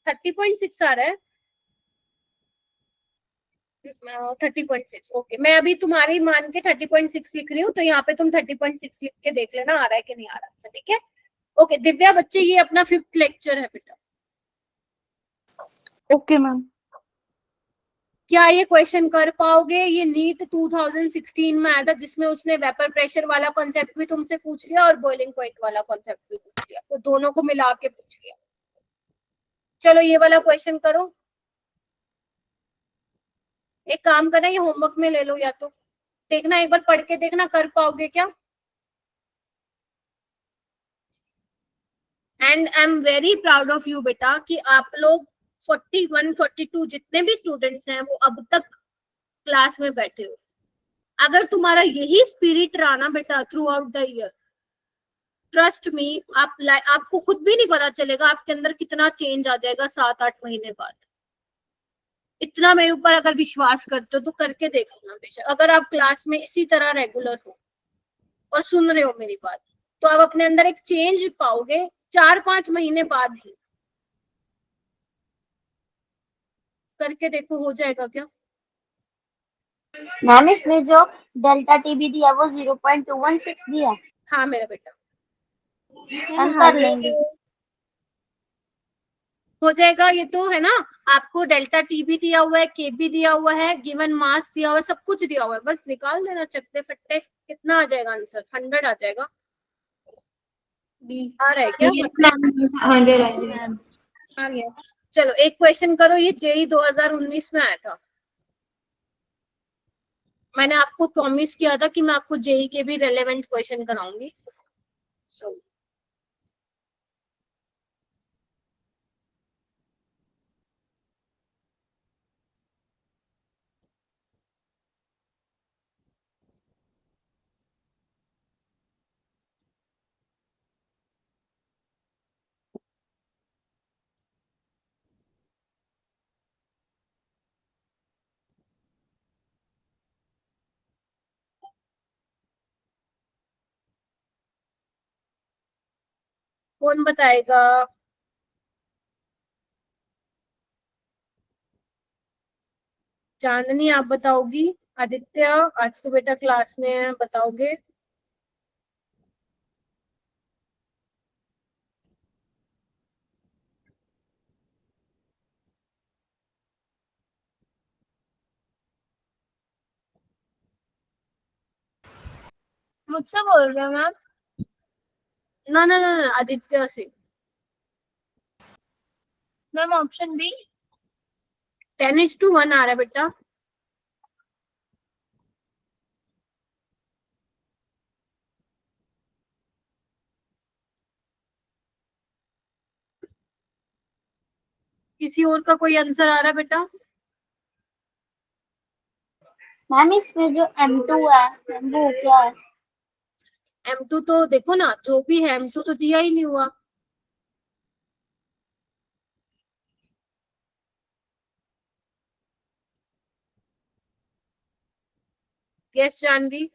30.6 आ रहा है। 30.6, ओके। मैं अभी तुम्हारी मान के 30.6 लिख रही हूँ, तो यहाँ पे तुम 30.6 लिख के देख लेना आ रहा है कि नहीं आ रहा है, ठीक है। ओके दिव्या बच्चे, ये अपना 5th लेक्चर है बेटा। Okay ma'am. क्या ये क्वेश्चन कर पाओगे? ये नीट 2016 में आया था, जिसमें उसने वेपर प्रेशर वाला कॉन्सेप्ट भी तुमसे पूछ लिया और बॉइलिंग पॉइंट वाला कॉन्सेप्ट भी पूछ लिया, तो दोनों को मिला के पूछ लिया। चलो ये वाला क्वेश्चन करो। एक काम करना, ये होमवर्क में ले लो, या तो देखना, एक बार पढ़ के देखना कर पाओगे क्या। And I am very proud of you बेटा कि आप लोग 41 42 जितने भी स्टूडेंट्स हैं वो अब तक क्लास में बैठे हो। अगर तुम्हारा यही स्पिरिट रहा ना बेटा through out the year, trust me, आपको खुद भी नहीं पता चलेगा आपके अंदर कितना चेंज आ जाएगा 7-8 महीने बाद। इतना मेरे ऊपर अगर विश्वास करते हो तो करके देख लेना बेशक। अगर आप क्लास में इसी तरह रेगुलर हो और सुन रहे हो मेरी बात, तो आप अपने अंदर एक चेंज पाओगे 4-5 महीने बाद ही। करके देखो, हो जाएगा क्या? मैम इसमें जो डेल्टा टीबी दिया वो 0.216 दिया। हाँ मेरा बेटा, हम कर लेंगे। हो जाएगा ये तो है ना। आपको डेल्टा टीबी दिया हुआ है, केबी दिया हुआ है, गिवन मास दिया हुआ है, सब कुछ दिया हुआ है, बस निकाल देना चकते फट्टे। कितना आ जाएगा आंसर? 100 आ जाएगा। आ रहा है क्या? 100 आ गया। चलो एक क्वेश्चन करो, ये जेई 2019 में आया था। मैंने आपको प्रॉमिस किया था कि मैं आपको जेई के भी रेलेवेंट क्वेश्चन कराऊंगी। कौन बताएगा? चांदनी आप बताओगी? आदित्य आज तो बेटा क्लास में है, बताओगे? मुझसे बोल रहे हैं मैम? ना ना ना ना, आदित्य से। मैम ऑप्शन बी 10:1 आ रहा है बेटा। किसी और का कोई आंसर आ रहा है बेटा? मैम इसमें जो M2 है वो क्या है? M2 तो देखो ना, जो भी है M2 तो दिया ही नहीं हुआ। Yes Janvi.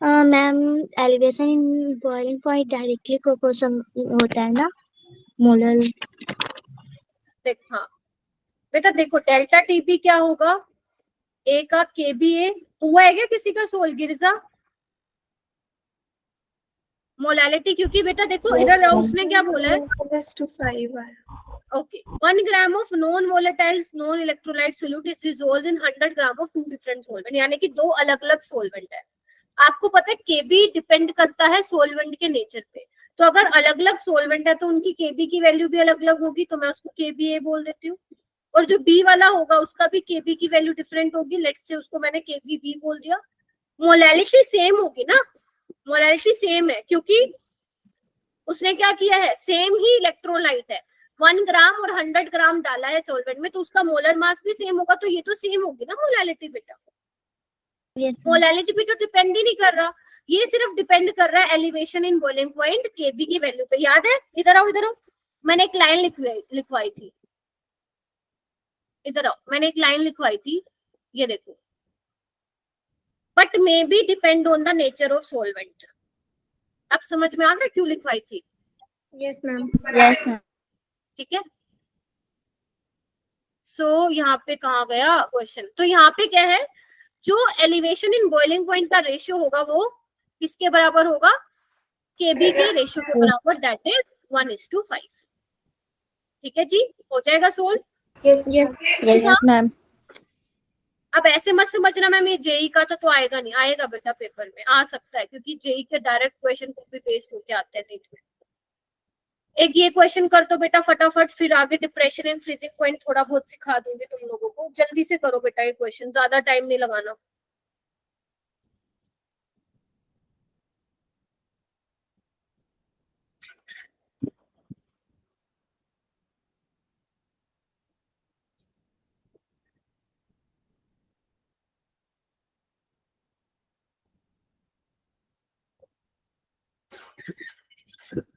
Ma'am elevation in boiling point directly proportional होता है ना मोलर। देख हाँ बेटा, देखो डेल्टा टीपी क्या होगा, ए का केबी ए हुआ है क्या किसी का सोल गिरजा? मोलालिटी, क्योंकि बेटा देखो इधर उसने क्या बोला है, 1:5 है। okay, 1 gram of non-volatile non-electrolyte solute is dissolved in 100 gram of two different solvent, यानी कि दो अलग अलग सोलवेंट है। आपको पता है केबी डिपेंड करता है सोलवेंट के नेचर पे, तो अगर अलग अलग सोलवेंट है तो उनकी केबी की वैल्यू भी अलग अलग होगी, तो मैं उसको केबी ए बोल देती हूँ। और जो बी वाला होगा उसका भी केबी की वैल्यू डिफरेंट होगी, लेट्स से उसको मैंने केबी बी बोल दिया। मोलालिटी सेम होगी ना, मोलालिटी सेम है क्योंकि उसने क्या किया है, सेम ही इलेक्ट्रोलाइट है, 1 ग्राम और 100 ग्राम डाला है सॉल्वेंट में, तो उसका मोलर मास भी सेम होगा, तो ये तो सेम होगी ना मोलालिटी बेटा। मोलालिटी भी तो डिपेंड ही नहीं कर रहा, ये सिर्फ डिपेंड कर रहा है एलिवेशन इन बॉइलिंग पॉइंट केबी की वैल्यू पे। याद है, इधर आओ इधर आओ, मैंने एक लाइन लिखवाई थी, इधर आओ, मैंने एक लाइन लिखवाई थी, ये देखो, but may be depend on the nature of solvent. अब समझ में आ गया क्यों लिखवाई थी? Yes ma'am. Yes ma'am. ठीक है, सो यहाँ पे कहा गया क्वेश्चन, तो यहाँ पे क्या है, जो एलिवेशन इन बॉइलिंग पॉइंट का रेशियो होगा वो किसके बराबर होगा, केबी के रेशियो के बराबर, दैट इज 1:5। ठीक है जी, हो जाएगा सोल्व? Yes yes ma'am. अब ऐसे मत समझना मैम ये जेई का तो आएगा नहीं, आएगा बेटा पेपर में, आ सकता है, क्योंकि जेई के डायरेक्ट क्वेश्चन कॉपी पेस्ट होके आते हैं नीट में। एक ये क्वेश्चन कर दो बेटा फटाफट, फिर आगे डिप्रेशन एंड फ्रीजिंग पॉइंट थोड़ा बहुत सिखा दूंगी तुम लोगों को, जल्दी से करो बेटा ये क्वेश्चन, ज्यादा टाइम नहीं लगाना।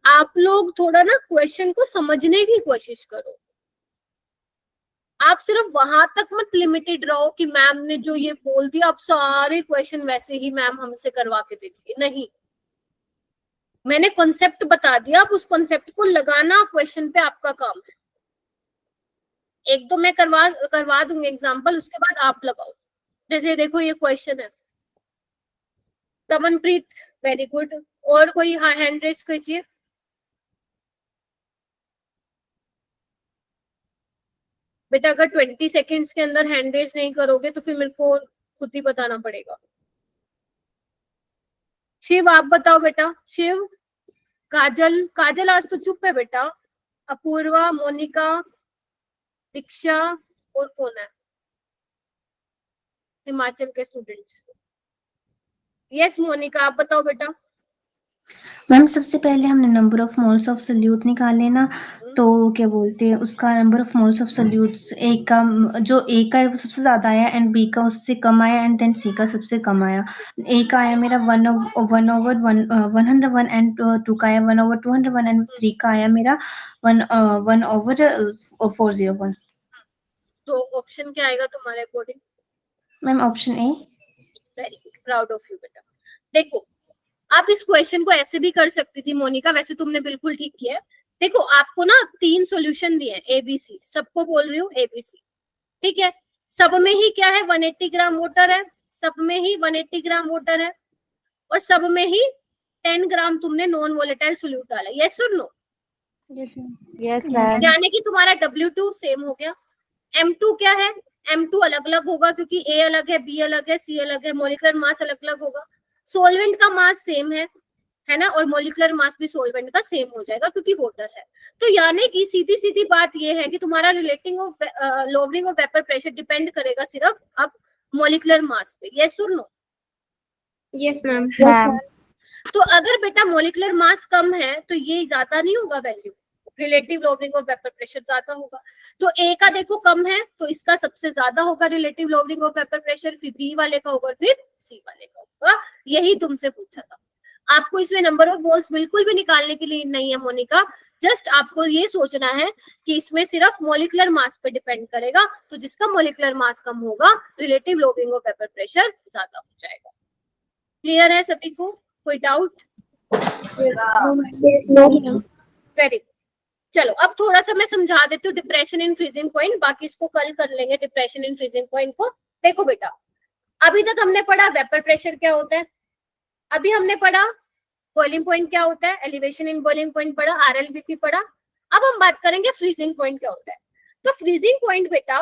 आप लोग थोड़ा ना क्वेश्चन को समझने की कोशिश करो, आप सिर्फ वहां तक मत लिमिटेड रहो कि मैम ने जो ये बोल दिया आप सारे क्वेश्चन वैसे ही मैम हमसे करवा के देंगे, नहीं, मैंने कॉन्सेप्ट बता दिया, अब उस कॉन्सेप्ट को लगाना क्वेश्चन पे आपका काम है। एक दो मैं करवा दूंगी एग्जांपल, उसके बाद आप लगाओ। जैसे देखो ये क्वेश्चन है, तमनप्रीत वेरी गुड, और कोई हाँ हैंड रेस कीजिए। बेटा अगर 20 सेकेंड्स के अंदर हैंड रेस नहीं करोगे तो फिर मेरे को खुद ही बताना पड़ेगा। शिव आप बताओ बेटा, शिव, काजल, काजल आज तो चुप है बेटा, अपूर्वा, मोनिका, दीक्षा, और कौन है हिमाचल के स्टूडेंट्स? यस मोनिका आप बताओ बेटा। मैम सबसे पहले हमने number of moles of solute निकाले ना, तो क्या बोलते हैं उसका number of moles of solutes A का, जो ए का है वो सबसे ज्यादा आया एंड बी का उससे कम आया एंड देन सी का सबसे कम आया। ए का आया मेरा 1/101 एंड 2 का आया 1/201 एंड 3 का आया मेरा 1/401। तो ऑप्शन क्या आएगा तुम्हारे according? Ma'am option A. Very good, proud of you बेटा। देखो आप इस क्वेश्चन को ऐसे भी कर सकती थी मोनिका, वैसे तुमने बिल्कुल ठीक किया है। देखो आपको ना 3 सॉल्यूशन दिए हैं ABC, सबको बोल रही हूँ ABC, ठीक है, सब में ही क्या है 180 ग्राम वाटर है, सब में ही 180 ग्राम वाटर है, और सब में ही 10 ग्राम तुमने नॉन वोलेटाइल सोल्यूट डाला, यस और नो? Yes ma'am. यानी कि तुम्हारा W2 सेम हो गया। M2 क्या है, M2 अलग अलग होगा क्योंकि A अलग है, B अलग है, C अलग है, मॉलिक्यूलर मास अलग अलग होगा। सोलवेंट का मास सेम है ना, और मॉलिक्यूलर मास भी सोलवेंट का सेम हो जाएगा क्योंकि वाटर है। तो यानी कि सीधी सीधी बात ये है कि तुम्हारा relating of lowering of vapour pressure depend करेगा सिर्फ अब मॉलिक्यूलर मास पे, यस और नो? Yes ma'am. तो अगर बेटा मॉलिक्यूलर मास कम है तो ये ज्यादा नहीं होगा value, relative lowering of vapour pressure ज्यादा होगा। तो ए का देखो कम है तो इसका सबसे ज्यादा होगा relative lowering of vapour pressure, फिर बी वाले का होगा, फिर सी वाले का होगा। यही तुमसे पूछा था। आपको इसमें नंबर ऑफ मोल्स बिल्कुल भी निकालने के लिए नहीं है मोनिका, जस्ट आपको ये सोचना है कि इसमें सिर्फ मॉलिक्यूलर मास पे डिपेंड करेगा, तो जिसका मॉलिक्यूलर मास कम होगा relative lowering of vapour pressure ज्यादा हो जाएगा। क्लियर है सभी को? कोई डाउट? Very good. चलो अब थोड़ा सा मैं समझा देती हूँ डिप्रेशन इन फ्रीजिंग पॉइंट, बाकी इसको कल कर लेंगे डिप्रेशन इन फ्रीजिंग पॉइंट को। देखो बेटा अभी तक हमने पढ़ा वेपर प्रेशर क्या होता है, अभी हमने पढ़ा बॉइलिंग पॉइंट क्या होता है, एलिवेशन इन बॉइलिंग पॉइंट पढ़ा, RLBP पढ़ा। अब हम बात करेंगे फ्रीजिंग पॉइंट क्या होता है। तो फ्रीजिंग पॉइंट बेटा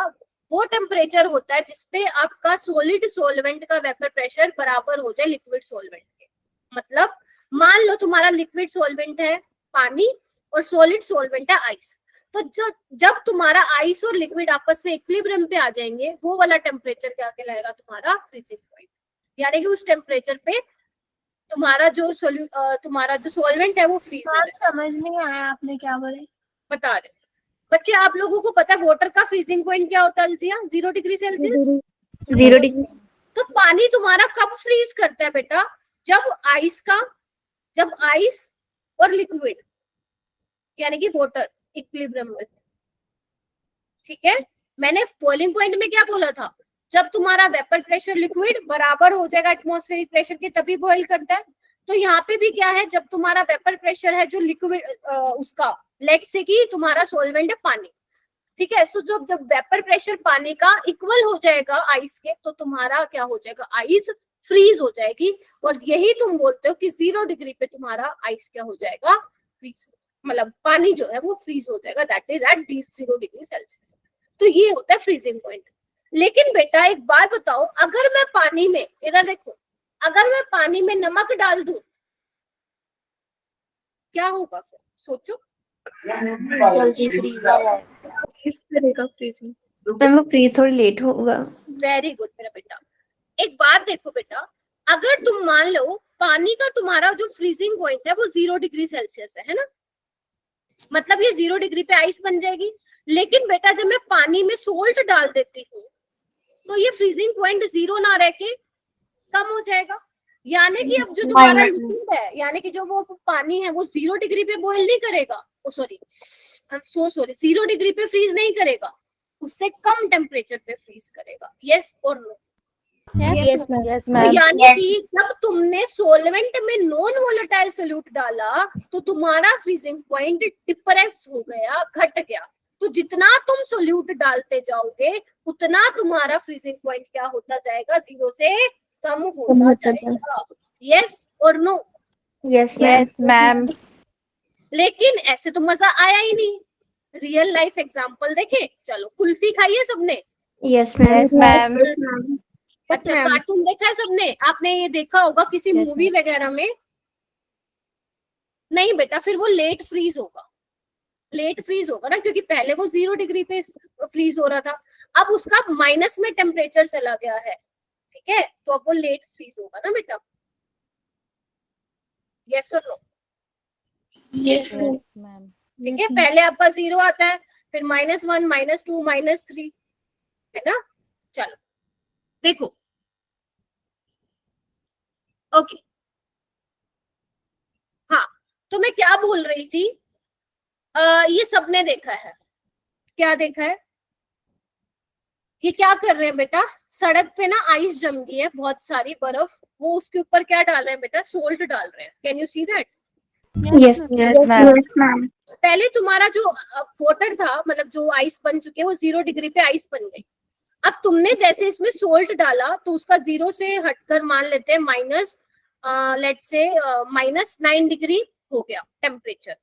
वो टेम्परेचर होता है जिसपे आपका सॉलिड सॉल्वेंट का वेपर प्रेशर बराबर हो जाए लिक्विड सॉल्वेंट के। मतलब मान लो तुम्हारा लिक्विड सॉल्वेंट है पानी और सॉलिड सॉल्वेंट है आइस, तो जब तुम्हारा आइस और लिक्विड आपस में इक्विलिब्रियम पे आ जाएंगे वो वाला टेम्परेचर क्या कहलाएगा, तुम्हारा फ्रीजिंग पॉइंट। यानी कि उस टेम्परेचर पे तुम्हारा जो सॉल्वेंट है वो फ्रीज हो जाएगा। समझ नहीं आया आपने क्या बोले, बता रहे बच्चे, आप लोगों को पता है वाटर का फ्रीजिंग पॉइंट क्या होता है अलजिया? 0 डिग्री सेल्सियस। 0 डिग्री। तो पानी तुम्हारा कब फ्रीज करता है बेटा? जब आइस और लिक्विड यानी कि वाटर इक्विलिब्रियम में। ठीक है, मैंने बॉइलिंग पॉइंट में क्या बोला था? जब तुम्हारा वेपर प्रेशर लिक्विड बराबर हो जाएगा एटमॉस्फेरिक प्रेशर के तभी बॉइल करता है। तो यहाँ पे भी क्या है, जब तुम्हारा वेपर प्रेशर है जो लिक्विड उसका लेट्स से कि तुम्हारा सॉल्वेंट है पानी, ठीक है, सो जब वेपर प्रेशर पानी का इक्वल हो जाएगा आइस के तो तुम्हारा क्या हो जाएगा, आइस फ्रीज हो जाएगी। और यही तुम बोलते हो कि 0 डिग्री पे तुम्हारा आइस क्या हो जाएगा, फ्रीज, मतलब पानी जो है वो फ्रीज हो जाएगा, that is at 0 degree Celsius. तो ये होता है फ्रीजिंग पॉइंट। लेकिन बेटा एक बात बताओ, अगर मैं पानी में, इधर देखो, अगर मैं पानी में नमक डाल दूं क्या होगा? फिर सोचो, जल्दी फ्रीज हो जाएगा। किस तरह का फ्रीजिंग? मैम वो फ्रीज थोड़ी लेट होगा। वेरी गुड मेरा बेटा। एक बात देखो बेटा, अगर तुम मान लो पानी का तुम्हारा जो फ्रीजिंग पॉइंट है वो 0 डिग्री सेल्सियस है ना, मतलब ये 0 डिग्री पे आइस बन जाएगी। लेकिन बेटा जब मैं पानी में सोल्ट डाल देती हूँ तो ये फ्रीजिंग पॉइंट 0 ना रह के कम हो जाएगा। यानी कि अब जो तुम्हारा लिक्विड है, यानी कि जो वो पानी है वो 0 डिग्री पे बॉईल नहीं करेगा, सॉरी 0 डिग्री पे फ्रीज नहीं करेगा, उससे कम टेम्परेचर पे फ्रीज करेगा। यस और नो? Yes ma'am. तो यानी कि जब तुमने सोलवेंट में नॉन वोलेटाइल सोल्यूट डाला तो तुम्हारा फ्रीजिंग पॉइंट डिप्रेस हो गया, घट गया। तो जितना तुम सोल्यूट डालते जाओगे उतना तुम्हारा फ्रीजिंग पॉइंट क्या होता जाएगा, 0 से कम होता जाएगा। यस और नो? Yes ma'am. लेकिन ऐसे तो मजा आया ही नहीं। रियल लाइफ एग्जांपल देखे, चलो कुल्फी खाई है सबने? Yes ma'am. अच्छा, कार्टून देखा है सबने? आपने ये देखा होगा किसी मूवी वगैरह में? नहीं बेटा, फिर वो लेट फ्रीज होगा ना, क्योंकि पहले वो 0 डिग्री पे फ्रीज हो रहा था, अब उसका माइनस में टेम्परेचर चला गया है, ठीक है, तो अब वो लेट फ्रीज होगा ना बेटा। यस और नो? Yes ma'am. ठीक है, पहले आपका 0 आता है, फिर -1, -2, -3, है ना। चलो देखो, ओके, हाँ, तो मैं क्या बोल रही थी, ये सबने देखा है, क्या देखा है? ये क्या कर रहे हैं बेटा, सड़क पे ना आइस जम गई है, बहुत सारी बर्फ, वो उसके ऊपर क्या डाल रहे हैं बेटा, सोल्ट डाल रहे हैं। Can you see that? Yes ma'am. पहले तुम्हारा जो वाटर था, मतलब जो आइस बन चुके वो 0 डिग्री पे आइस बन गई। अब तुमने जैसे इसमें सोल्ट डाला तो उसका 0 से हटकर मान लेते हैं माइनस लेट्स से -9 डिग्री हो गया टेम्परेचर,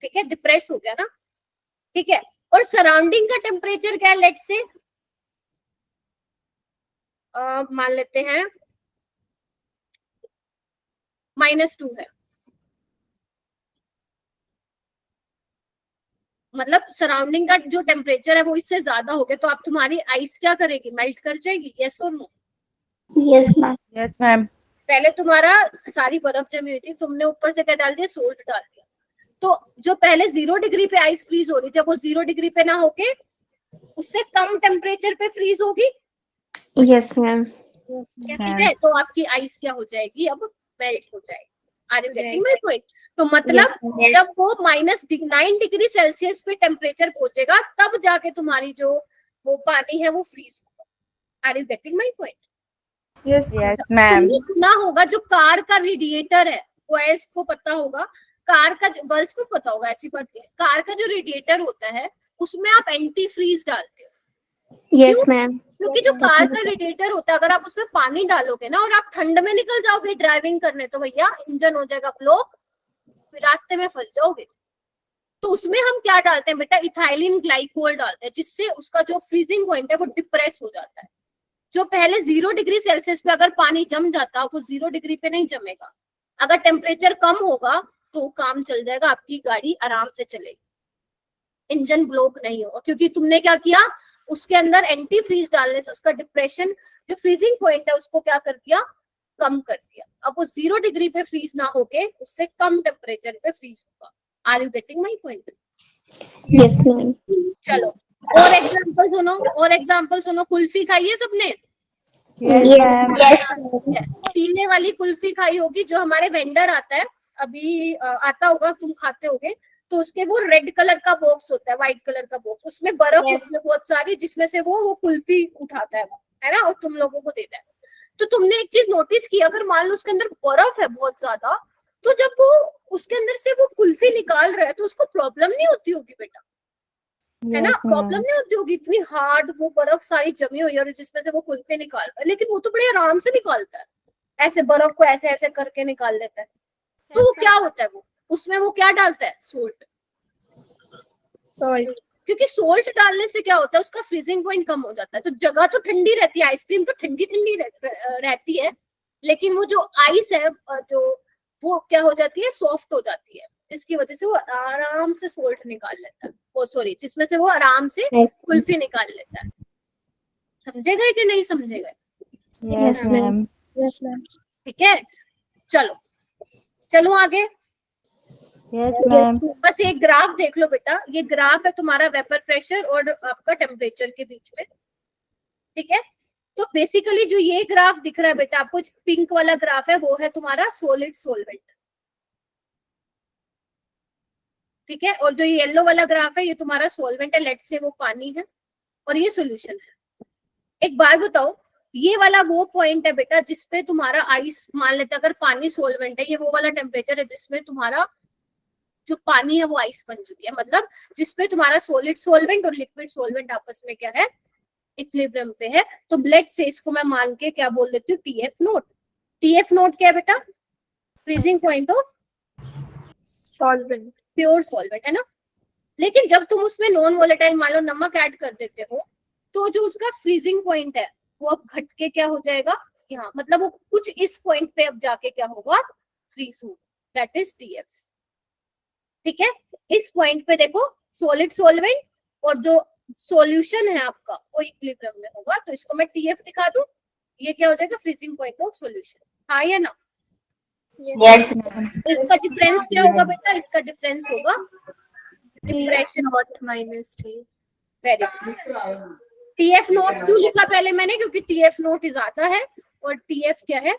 ठीक है, डिप्रेस हो गया ना, ठीक है। और सराउंडिंग का टेम्परेचर क्या है, लेट्स से मान लेते हैं -2 है, मतलब सराउंडिंग का जो टेम्परेचर है वो इससे ज्यादा हो गया, तो आप तुम्हारी आइस क्या करेगी, मेल्ट कर जाएगी। यस और नो? Yes ma'am. पहले तुम्हारा सारी बर्फ जमी हुई थी, तुमने ऊपर से क्या डाल दिया, सोल्ट डाल दिया, तो जो पहले 0 डिग्री पे आइस फ्रीज हो रही थी वो 0 डिग्री पे ना होके उससे कम टेम्परेचर पे फ्रीज होगी। Yes ma'am. ठीक है, तो आपकी आइस क्या हो जाएगी, अब मेल्ट हो जाएगी। Are you getting my point? तो मतलब जब वो -9 डिग्री सेल्सियस पे टेम्परेचर पहुंचेगा तब जाके तुम्हारी जो वो पानी है वो फ्रीज होगा। Are you getting my point? Yes ma'am. तुमने सुना होगा जो कार का रेडिएटर है, बॉयज को पता होगा, कार का जो, गर्ल्स को पता होगा, ऐसी बात है, कार का जो रेडिएटर होता है उसमें आप एंटी फ्रीज डालते हो, Yes, ma'am. क्योंकि जो कार का रेडिएटर होता है, अगर आप उसमें पानी डालोगे ना और आप ठंड में निकल जाओगे ड्राइविंग करने, तो भैया इंजन हो जाएगा ब्लॉक, रास्ते में फंस जाओगे। तो उसमें हम क्या डालते हैं बेटा, इथाइलिन ग्लाइकोल डालते हैं, जिससे उसका जो फ्रीजिंग पॉइंट है वो डिप्रेस हो जाता है। जो पहले 0 डिग्री सेल्सियस पे अगर पानी जम जाता, वो 0 डिग्री पे नहीं जमेगा। अगर टेम्परेचर कम होगा तो काम चल जाएगा, आपकी गाड़ी आराम से चलेगी, इंजन ब्लॉक नहीं होगा। क्योंकि तुमने क्या किया, उसके अंदर एंटी फ्रीज डालने से उसका डिप्रेशन, जो फ्रीजिंग पॉइंट है, उसको क्या कर दिया, कम कर दिया। अब वो 0 डिग्री पे फ्रीज ना होके उससे कम टेम्परेचर पे फ्रीज होगा। Are you getting my point? Yes, ma'am. चलो और एग्जांपल सुनो, और एग्जांपल सुनो। कुल्फी खाई है सबने? टीले वाली कुल्फी खाई होगी, जो हमारे वेंडर आता है, अभी आता होगा, तुम खाते होगे, तो उसके वो रेड कलर का बॉक्स होता है, व्हाइट कलर का बॉक्स, उसमें बर्फ होती है बहुत सारी, जिसमें से वो कुल्फी उठाता है ना, और तुम लोगों को देता है। तो तुमने एक चीज नोटिस की, अगर मान लो उसके अंदर बर्फ है बहुत ज्यादा, तो जब वो उसके अंदर से वो कुल्फी निकाल रहा है तो उसको प्रॉब्लम नहीं होती होगी बेटा, है ना? प्रॉब्लम नहीं होती होगी, इतनी हार्ड वो बर्फ सारी जमी हुई है और जिसमें से वो कुल्फी निकाल रहा है, लेकिन वो तो बड़े आराम से निकालता है, ऐसे बर्फ को ऐसे ऐसे करके निकाल लेता है। तो वो क्या होता है, वो उसमें वो क्या डालता है, सोल्ट। क्योंकि सोल्ट डालने से क्या होता है, उसका फ्रीजिंग पॉइंट कम हो जाता है। तो जगह तो ठंडी रहती है, आइसक्रीम तो ठंडी ठंडी रहती है, लेकिन वो जो आइस है, जो वो क्या हो जाती है, सॉफ्ट हो जाती है, जिसकी वजह से वो आराम से सोल्ट निकाल लेता है, वो सॉरी, जिसमें से वो आराम से कुल्फी निकाल लेता है। समझे गए कि नहीं समझे गए? Yes ma'am. Yes, ma'am. ठीक है, चलो आगे। Yes ma'am. बस एक ग्राफ देख लो बेटा, ये ग्राफ है तुम्हारा वेपर प्रेशर और आपका टेम्परेचर के बीच में, ठीक है? तो बेसिकली जो ये ग्राफ दिख रहा है बेटा आपको, पिंक वाला ग्राफ है, वो है तुम्हारा सॉलिड सॉल्वेंट, ठीक है? और जो ये येलो वाला ग्राफ है, ये तुम्हारा सॉल्वेंट है, लेट से वो पानी है, और ये सॉल्यूशन है। एक बात बताओ, ये वाला वो पॉइंट है बेटा जिसपे तुम्हारा आइस, मान लेते अगर पानी सॉल्वेंट है, ये वो वाला टेम्परेचर है जिसमें तुम्हारा जो पानी है वो आइस बन चुकी है, मतलब जिसपे तुम्हारा सॉलिड सॉल्वेंट और लिक्विड सॉल्वेंट आपस में क्या है, इक्विलिब्रियम पे है। तो लेट्स से इसको मैं मान के क्या बोल देती हूँ, TF नोट। TF नोट क्या है बेटा, freezing point of solvent, pure solvent, है ना? लेकिन जब तुम उसमें नॉन वोलेटाइल मान लो नमक ऐड कर देते हो, तो जो उसका फ्रीजिंग पॉइंट है वो अब घट के क्या हो जाएगा, यहाँ, मतलब वो कुछ इस पॉइंट पे अब जाके क्या होगा, फ्रीज होगा, दैट इज TF, ठीक है? इस पॉइंट पे देखो सॉलिड सॉल्वेंट और जो सॉल्यूशन है आपका वो इक्विलिब्रियम में होगा, तो इसको मैं TF दिखा दूं, ये क्या हो जाएगा, फ्रीजिंग पॉइंट ऑफ सॉल्यूशन, हाँ या ना? यस। इसका डिफरेंस क्या होगा बेटा, इसका डिफरेंस होगा depression not minus T। Very good. TF note क्यों लिखा पहले मैंने, क्योंकि TF नोट ज्यादा है और TF क्या है,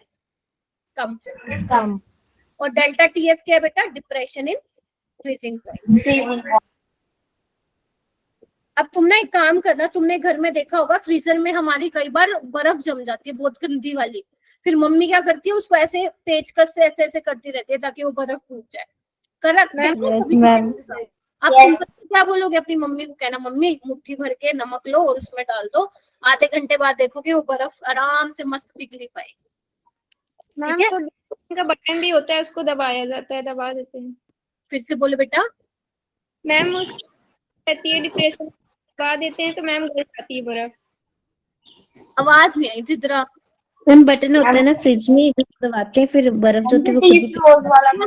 कम। और डेल्टा TF क्या है बेटा, डिप्रेशन इन फ्रीजिंग पॉइंट। अब तुमने एक काम करना, तुमने घर में देखा होगा फ्रीजर में हमारी कई बार बर्फ जम जाती है, बहुत गंदी वाली, फिर मम्मी क्या करती है, उसको ऐसे पेचकस से ऐसे ऐसे करती रहती है ताकि वो बर्फ टूट जाए। करेक्ट? अब तुम क्या बोलोगे अपनी मम्मी को, कहना मम्मी मुट्ठी भर के नमक लो और उसमें डाल दो, आधे घंटे बाद देखोगे वो बर्फ आराम से मस्त पिघली पाएगी। मैम तो का बटन भी होता है, उसको दबाया जाता है, दबा देते हैं। फिर से बोलो बेटा। मैम रहती है डिप्रेशन, दबा देते हैं तो मैम गल जाती है बर्फ। आवाज नहीं आई जिधर मैम बटन होता है ना फ्रिज में, दबाते हैं फिर बर्फ जो होती है वो खुद ही।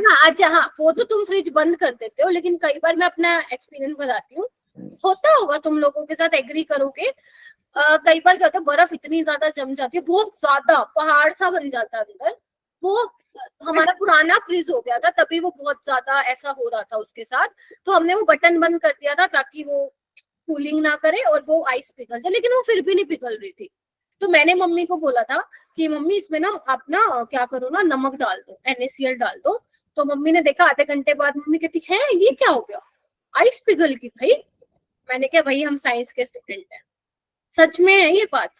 हाँ, अच्छा हाँ, वो तो तुम फ्रिज बंद कर देते हो, लेकिन कई बार मैं अपना एक्सपीरियंस बताती हूँ, होता होगा तुम लोगों के साथ, एग्री करोगे। कई बार क्या होता है, बर्फ इतनी ज्यादा जम जाती है, बहुत ज्यादा पहाड़ सा बन जाता है अंदर। वो हमारा पुराना फ्रिज हो गया था, तभी वो बहुत ज्यादा ऐसा हो रहा था उसके साथ, तो हमने वो बटन बंद कर दिया था ताकि वो कूलिंग ना करे और वो आइस पिघल जाए, लेकिन वो फिर भी नहीं पिघल रही थी। तो मैंने मम्मी को बोला था कि मम्मी इसमें ना आप ना क्या करो ना, नमक डाल दो, NaCl डाल दो। तो मम्मी ने देखा, आधे घंटे बाद मम्मी कहती है ये क्या हो गया, आइस पिघल गई भाई। मैंने कहा भाई हम साइंस के स्टूडेंट हैं, सच में है ये बात,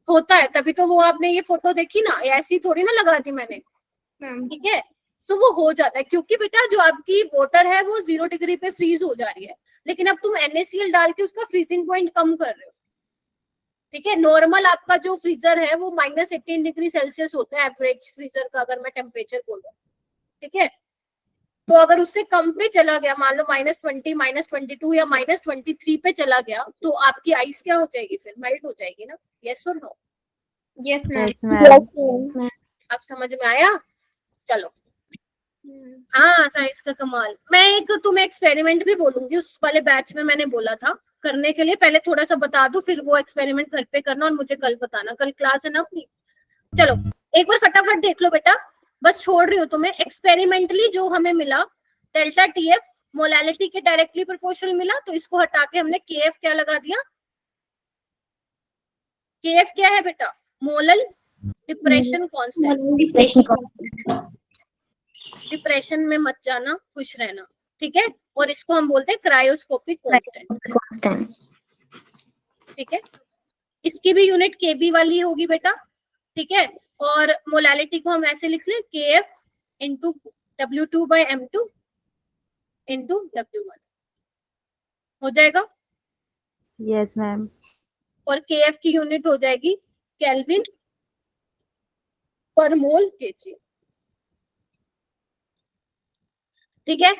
होता है। तभी तो वो आपने ये फोटो देखी ना, ऐसी थोड़ी ना लगा दी मैंने, ठीक है? सो वो हो जाता है, क्योंकि बेटा जो आपकी वाटर है वो 0 डिग्री पे फ्रीज हो जा रही है, लेकिन अब तुम NaCl डाल के उसका फ्रीजिंग पॉइंट कम कर रहे हो, ठीक है। नॉर्मल आपका जो फ्रीजर है वो -18 डिग्री सेल्सियस होता है एवरेज फ्रीजर का, अगर मैं टेम्परेचर बोलूं, ठीक है। तो अगर उससे कम पे चला गया, मान लो -20, -22 या -23 पे चला गया, तो आपकी आइस क्या हो जाएगी, फिर मेल्ट हो जाएगी ना। यस और नो? Yes ma'am. अब समझ में आया? चलो, हाँ साइंस का कमाल। मैं एक तुम्हें एक्सपेरिमेंट भी बोलूंगी, उस वाले बैच में मैंने बोला था करने के लिए, पहले थोड़ा सा बता दो, फिर वो एक्सपेरिमेंट घर पे करना और मुझे कल बताना, कल क्लास है ना अपनी। चलो एक बार फटाफट देख लो बेटा, बस छोड़ रही हूँ तुम्हें। एक्सपेरिमेंटली जो हमें मिला डेल्टा TF मोलैलिटी के डायरेक्टली प्रोपोर्शनल मिला, तो इसको हटा के हमने KF क्या लगा दिया। KF क्या है बेटा? Molal depression constant. डिप्रेशन में मत जाना, खुश रहना, ठीक है। और इसको हम बोलते हैं क्रायोस्कोपिक कांस्टेंट, ठीक है। इसकी भी यूनिट KB वाली होगी बेटा, ठीक है। और मोलैलिटी को हम ऐसे लिख लें, KF into W2/M2 into W1 हो जाएगा। Yes ma'am. और KF की यूनिट हो जाएगी केल्विन पर मोल Kg, ठीक है।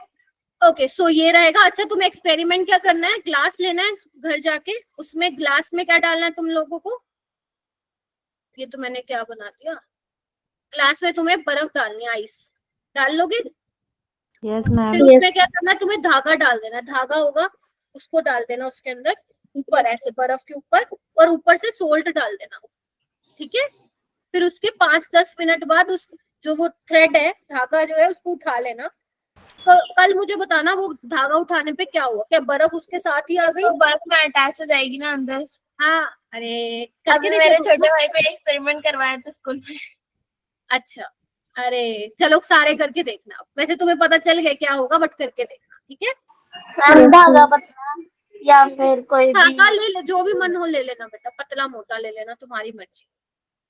ओके, सो ये रहेगा। अच्छा, तुम्हें एक्सपेरिमेंट क्या करना है, ग्लास लेना है घर जाके, उसमें ग्लास में क्या डालना है तुम लोगों को, ये तो मैंने क्या बना दिया, ग्लास में तुम्हें बर्फ डालनी है, आइस डाल लोगे। Yes ma'am. फिर उसमें क्या करना है, तुम्हें धागा डाल देना, धागा होगा उसको डाल देना उसके अंदर, ऊपर ऐसे बर्फ के ऊपर, और ऊपर से सोल्ट डाल देना, ठीक है। फिर उसके 5-10 मिनट बाद उस जो वो थ्रेड है, धागा जो है, उसको उठा लेना। कल मुझे बताना वो धागा उठाने पे क्या हुआ, क्या बर्फ उसके साथ ही आ गई, तो बर्फ में अटैच हो जाएगी ना अंदर। हाँ, अरे अभी मेरे छोटे भाई को एक्सपेरिमेंट करवाया था स्कूल में। अच्छा, अरे चलो सारे करके देखना, वैसे तुम्हें पता चल गया क्या होगा, बट करके देखना, ठीक है। धागा पतला या फिर कोई धागा ले ले, जो भी मन हो ले लेना बेटा, पतला मोटा ले लेना, तुम्हारी मर्जी,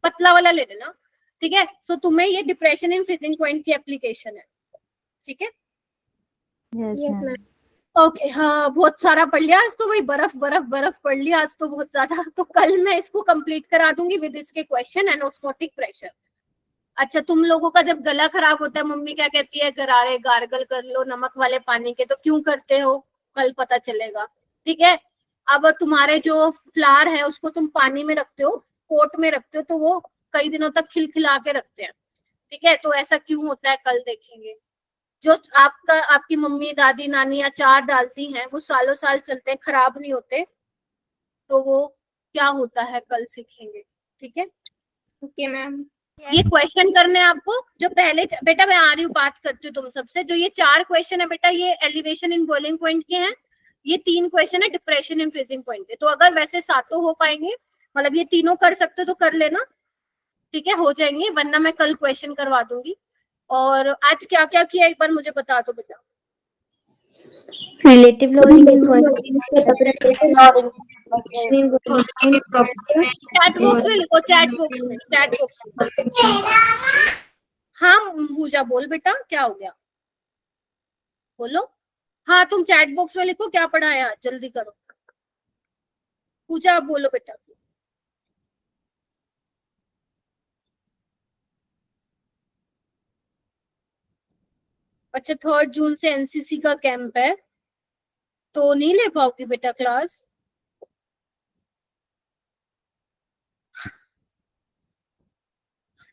पतला वाला ले लेना, ठीक है। सो तुम्हें ये डिप्रेशन इन फ्रीजिंग पॉइंट की एप्लीकेशन है, ठीक है। Yes ma'am. ओके, हाँ बहुत सारा पढ़ लिया आज तो भाई, बर्फ बर्फ बर्फ पढ़ लिया आज तो बहुत ज्यादा। तो कल मैं इसको कंप्लीट करा दूंगी विद इसके क्वेश्चन एंड ऑस्मोटिक प्रेशर। अच्छा, तुम लोगों का जब गला खराब होता है, मम्मी क्या कहती है, गरारे गार्गल कर लो नमक वाले पानी के, तो क्यों करते हो कल पता चलेगा, ठीक है। अब तुम्हारे जो फ्लावर है उसको तुम पानी में रखते हो, कोट में रखते हो, तो वो कई दिनों तक खिलखिला के रखते हैं, ठीक है। तो ऐसा क्यों होता है कल देखेंगे। जो आपकी मम्मी दादी नानी अचार डालती हैं, वो सालों साल चलते हैं, खराब नहीं होते, तो वो क्या होता है कल सीखेंगे, ठीक है। Okay ma'am. ये क्वेश्चन करने आपको, जो पहले बेटा मैं आ रही हूँ, बात करती हूँ तुम सबसे। जो ये 4 क्वेश्चन है बेटा, ये एलिवेशन इन बॉइलिंग पॉइंट के हैं, ये 3 क्वेश्चन है डिप्रेशन इन फ्रीजिंग पॉइंट के। तो अगर वैसे 7 हो पाएंगे, मतलब ये तीनों कर सकते हो तो कर लेना, ठीक है, हो जाएंगे, वरना मैं कल क्वेश्चन करवा दूंगी। और आज क्या क्या किया एक बार मुझे बता दो बेटा। रिलेटिव लोडिंग इन चैट बॉक्स में लिखो, चैट बॉक्स में, चैट बॉक्स में। हाँ पूजा बोल बेटा, क्या हो गया, बोलो। हाँ तुम चैट बॉक्स में लिखो क्या पढ़ाया, जल्दी करो। पूजा आप बोलो बेटा। अच्छा, 3 जून से एनसीसी का कैंप है, तो नहीं ले पाओगी बेटा क्लास।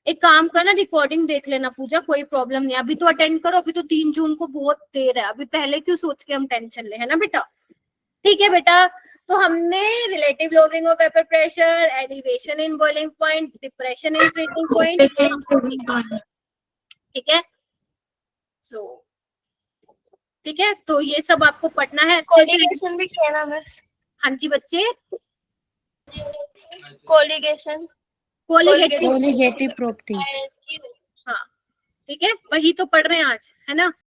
एक काम करना, रिकॉर्डिंग देख लेना पूजा, कोई प्रॉब्लम नहीं, अभी तो अटेंड करो, अभी तो 3 जून को बहुत देर है, अभी पहले क्यों सोच के हम टेंशन ले, है ना बेटा। ठीक है बेटा, तो हमने relative loading of vapour pressure, elevation in boiling point, depression in freezing point, ठीक है। सो ठीक है, तो ये सब आपको पढ़ना है अच्छे से। कोलिगेशन भी किया ना बस। हाँ जी बच्चे, कोलिगेशन, कोलिगेटिव प्रॉपर्टी, हाँ ठीक है, वही तो पढ़ रहे हैं आज, है ना।